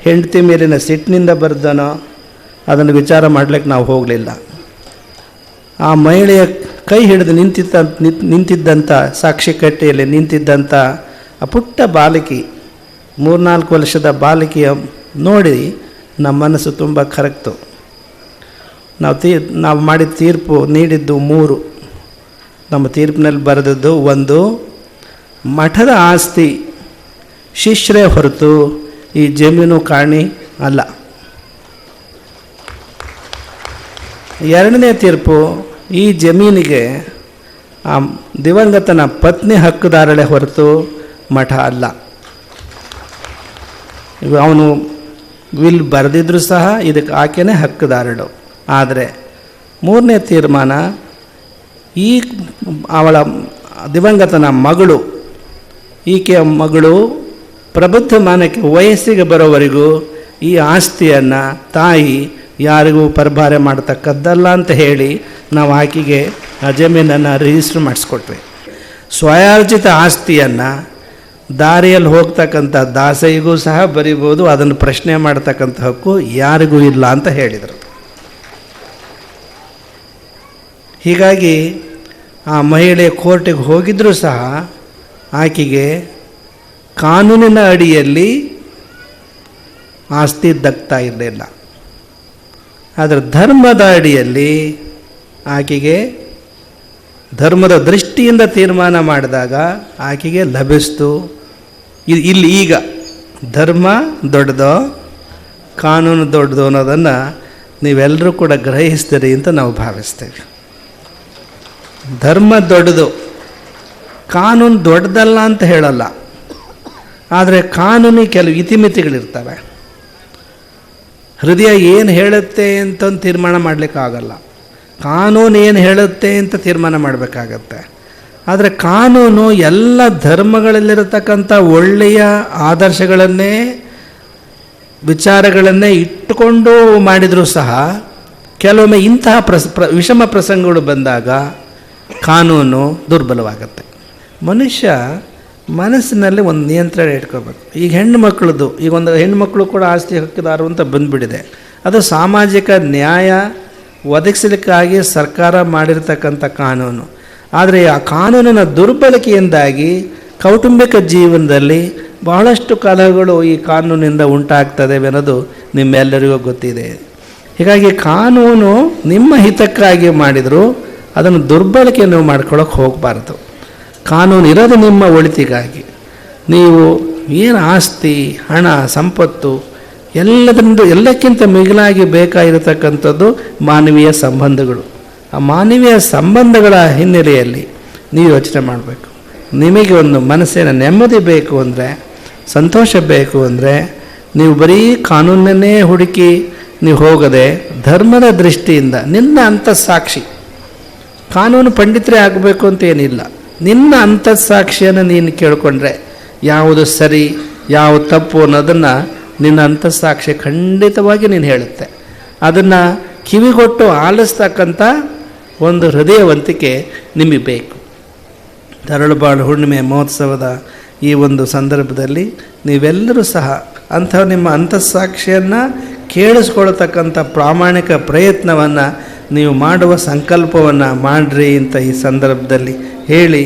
ಹೆಂಡತಿ ಮೇಲಿನ ಸಿಟ್ಟಿನಿಂದ ಬರ್ದನೋ ಅದನ್ನು ವಿಚಾರ ಮಾಡಲಿಕ್ಕೆ ನಾವು ಹೋಗಲಿಲ್ಲ. ಆ ಮಹಿಳೆಯ ಕೈ ಹಿಡಿದು ನಿಂತಿದ್ದಂಥ ಸಾಕ್ಷಿ ಕಟ್ಟೆಯಲ್ಲಿ ನಿಂತಿದ್ದಂಥ ಆ ಪುಟ್ಟ ಬಾಲಕಿ, 3-4 ವರ್ಷದ ಬಾಲಕಿಯ ನೋಡಿ ನಮ್ಮ ಮನಸ್ಸು ತುಂಬ ಕರಗ್ತು. ನಾವು ಮಾಡಿದ ತೀರ್ಪು ನೀಡಿದ್ದು 3. ನಮ್ಮ ತೀರ್ಪಿನಲ್ಲಿ ಬರೆದದ್ದು 1, ಮಠದ ಆಸ್ತಿ ಶಿಷ್ಯರೇ ಹೊರತು ಈ ಜಮೀನು ಕಾಣಿ ಅಲ್ಲ. 2ನೇ ತೀರ್ಪು, ಈ ಜಮೀನಿಗೆ ಆ ದಿವಂಗತನ ಪತ್ನಿ ಹಕ್ಕುದಾರಳೆ ಹೊರತು ಮಠ ಅಲ್ಲ. ಅವನು ವಿಲ್ ಬರೆದಿದ್ರು ಸಹ ಇದಕ್ಕೆ ಆಕೆನೇ ಹಕ್ಕುದಾರಳು. ಆದರೆ 3ನೇ ತೀರ್ಮಾನ, ಈ ಅವಳ ದಿವಂಗತನ ಮಗಳು, ಈಕೆಯ ಮಗಳು ಪ್ರಬುದ್ಧಮಾನಕ್ಕೆ ವಯಸ್ಸಿಗೆ ಬರೋವರೆಗೂ ಈ ಆಸ್ತಿಯನ್ನು ತಾಯಿ ಯಾರಿಗೂ ಪರಭಾರೆ ಮಾಡ್ತಕ್ಕದ್ದಲ್ಲ ಅಂತ ಹೇಳಿ ನಾವು ಆಕೆಗೆ ಆ ಜಮೀನನ್ನು ರಿಜಿಸ್ಟ್ರ್ ಮಾಡಿಸ್ಕೊಟ್ವಿ. ಸ್ವಯಾರ್ಜಿತ ಆಸ್ತಿಯನ್ನು ದಾರಿಯಲ್ಲಿ ಹೋಗ್ತಕ್ಕಂಥ ದಾಸೈಗೂ ಸಹ ಬರಿಬೋದು, ಅದನ್ನು ಪ್ರಶ್ನೆ ಮಾಡ್ತಕ್ಕಂಥ ಹಕ್ಕು ಯಾರಿಗೂ ಇಲ್ಲ ಅಂತ ಹೇಳಿದರು. ಹೀಗಾಗಿ ಆ ಮಹಿಳೆ ಕೋರ್ಟಿಗೆ ಹೋಗಿದ್ದರೂ ಸಹ ಆಕೆಗೆ ಕಾನೂನಿನ ಅಡಿಯಲ್ಲಿ ಆಸ್ತಿ ದಕ್ತಾ ಇರಲಿಲ್ಲ. ಆದರೆ ಧರ್ಮದ ಅಡಿಯಲ್ಲಿ ಆಕೆಗೆ ಧರ್ಮದ ದೃಷ್ಟಿಯಿಂದ ತೀರ್ಮಾನ ಮಾಡಿದಾಗ ಆಕೆಗೆ ಲಭಿಸ್ತು. ಇಲ್ಲಿ ಈಗ ಧರ್ಮ ದೊಡ್ಡದೋ ಕಾನೂನು ದೊಡ್ಡದೋ ಅನ್ನೋದನ್ನು ನೀವೆಲ್ಲರೂ ಕೂಡ ಗ್ರಹಿಸ್ತೀರಿ ಅಂತ ನಾವು ಭಾವಿಸ್ತೇವೆ. ಧರ್ಮ ದೊಡ್ಡದು, ಕಾನೂನು ದೊಡ್ಡದಲ್ಲ ಅಂತ ಹೇಳಲ್ಲ. ಆದರೆ ಕಾನೂನಿಗೆ ಕೆಲವು ಇತಿಮಿತಿಗಳಿರ್ತವೆ. ಹೃದಯ ಏನು ಹೇಳುತ್ತೆ ಅಂತಂದು ತೀರ್ಮಾನ ಮಾಡಲಿಕ್ಕಾಗಲ್ಲ, ಕಾನೂನು ಏನು ಹೇಳುತ್ತೆ ಅಂತ ತೀರ್ಮಾನ ಮಾಡಬೇಕಾಗತ್ತೆ. ಆದರೆ ಕಾನೂನು ಎಲ್ಲ ಧರ್ಮಗಳಲ್ಲಿರತಕ್ಕಂಥ ಒಳ್ಳೆಯ ಆದರ್ಶಗಳನ್ನೇ, ವಿಚಾರಗಳನ್ನೇ ಇಟ್ಟುಕೊಂಡು ಮಾಡಿದರೂ ಸಹ ಕೆಲವೊಮ್ಮೆ ಇಂತಹ ವಿಷಮ ಪ್ರಸಂಗಗಳು ಬಂದಾಗ ಕಾನೂನು ದುರ್ಬಲವಾಗುತ್ತೆ. ಮನುಷ್ಯ ಮನಸ್ಸಿನಲ್ಲಿ ಒಂದು ನಿಯಂತ್ರಣ ಇಟ್ಕೋಬೇಕು. ಈಗ ಹೆಣ್ಣುಮಕ್ಳದ್ದು ಈಗ ಒಂದು ಹೆಣ್ಣುಮಕ್ಕಳು ಕೂಡ ಆಸ್ತಿ ಹಕ್ಕುದಾರರು ಅಂತ ಬಂದುಬಿಟ್ಟಿದೆ. ಅದು ಸಾಮಾಜಿಕ ನ್ಯಾಯ ಒದಗಿಸಲಿಕ್ಕಾಗಿ ಸರ್ಕಾರ ಮಾಡಿರ್ತಕ್ಕಂಥ ಕಾನೂನು. ಆದರೆ ಆ ಕಾನೂನಿನ ದುರ್ಬಳಕೆಯಿಂದಾಗಿ ಕೌಟುಂಬಿಕ ಜೀವನದಲ್ಲಿ ಬಹಳಷ್ಟು ಕಲಹಗಳು ಈ ಕಾನೂನಿನಿಂದ ಉಂಟಾಗ್ತದೆ ಅನ್ನೋದು ನಿಮ್ಮೆಲ್ಲರಿಗೂ ಗೊತ್ತಿದೆ. ಹೀಗಾಗಿ ಕಾನೂನು ನಿಮ್ಮ ಹಿತಕ್ಕಾಗಿ ಮಾಡಿದರೂ ಅದನ್ನು ದುರ್ಬಳಕೆ ನೀವು ಮಾಡ್ಕೊಳ್ಳೋಕೆ ಹೋಗಬಾರ್ದು. ಕಾನೂನು ಇರೋದು ನಿಮ್ಮ ಒಳಿತಿಗಾಗಿ. ನೀವು ಏನು ಆಸ್ತಿ, ಹಣ, ಸಂಪತ್ತು ಎಲ್ಲಕ್ಕಿಂತ ಮಿಗಿಲಾಗಿ ಬೇಕಾಗಿರತಕ್ಕಂಥದ್ದು ಮಾನವೀಯ ಸಂಬಂಧಗಳು. ಆ ಮಾನವೀಯ ಸಂಬಂಧಗಳ ಹಿನ್ನೆಲೆಯಲ್ಲಿ ನೀವು ಯೋಚನೆ ಮಾಡಬೇಕು. ನಿಮಗೆ ಒಂದು ಮನಸ್ಸಿನ ನೆಮ್ಮದಿ ಬೇಕು ಅಂದರೆ, ಸಂತೋಷ ಬೇಕು ಅಂದರೆ, ನೀವು ಬರೀ ಕಾನೂನನ್ನೇ ಹುಡುಕಿ ನೀವು ಹೋಗದೆ ಧರ್ಮದ ದೃಷ್ಟಿಯಿಂದ ನಿನ್ನ ಅಂತಃಸಾಕ್ಷಿ, ಕಾನೂನು ಪಂಡಿತರೇ ಆಗಬೇಕು ಅಂತ ಏನಿಲ್ಲ, ನಿನ್ನ ಅಂತಃಸಾಕ್ಷಿಯನ್ನು ನೀನು ಕೇಳಿಕೊಂಡ್ರೆ ಯಾವುದು ಸರಿ ಯಾವುದು ತಪ್ಪು ಅನ್ನೋದನ್ನು ನಿನ್ನ ಅಂತಃಸಾಕ್ಷಿ ಖಂಡಿತವಾಗಿ ನೀನು ಹೇಳುತ್ತೆ. ಅದನ್ನು ಕಿವಿಗೊಟ್ಟು ಆಲಿಸ್ತಕ್ಕಂಥ ಒಂದು ಹೃದಯವಂತಿಕೆ ನಿಮಗೆ ಬೇಕು. ತರಳುಬಾಳು ಹುಣ್ಣಿಮೆ ಮಹೋತ್ಸವದ ಈ ಒಂದು ಸಂದರ್ಭದಲ್ಲಿ ನೀವೆಲ್ಲರೂ ಸಹ ಅಂಥ ನಿಮ್ಮ ಅಂತಃಸಾಕ್ಷಿಯನ್ನು ಕೇಳಿಸ್ಕೊಳ್ತಕ್ಕಂಥ ಪ್ರಾಮಾಣಿಕ ಪ್ರಯತ್ನವನ್ನು ನೀವು ಮಾಡುವ ಸಂಕಲ್ಪವನ್ನು ಮಾಡಿರಿ ಅಂತ ಈ ಸಂದರ್ಭದಲ್ಲಿ ಹೇಳಿ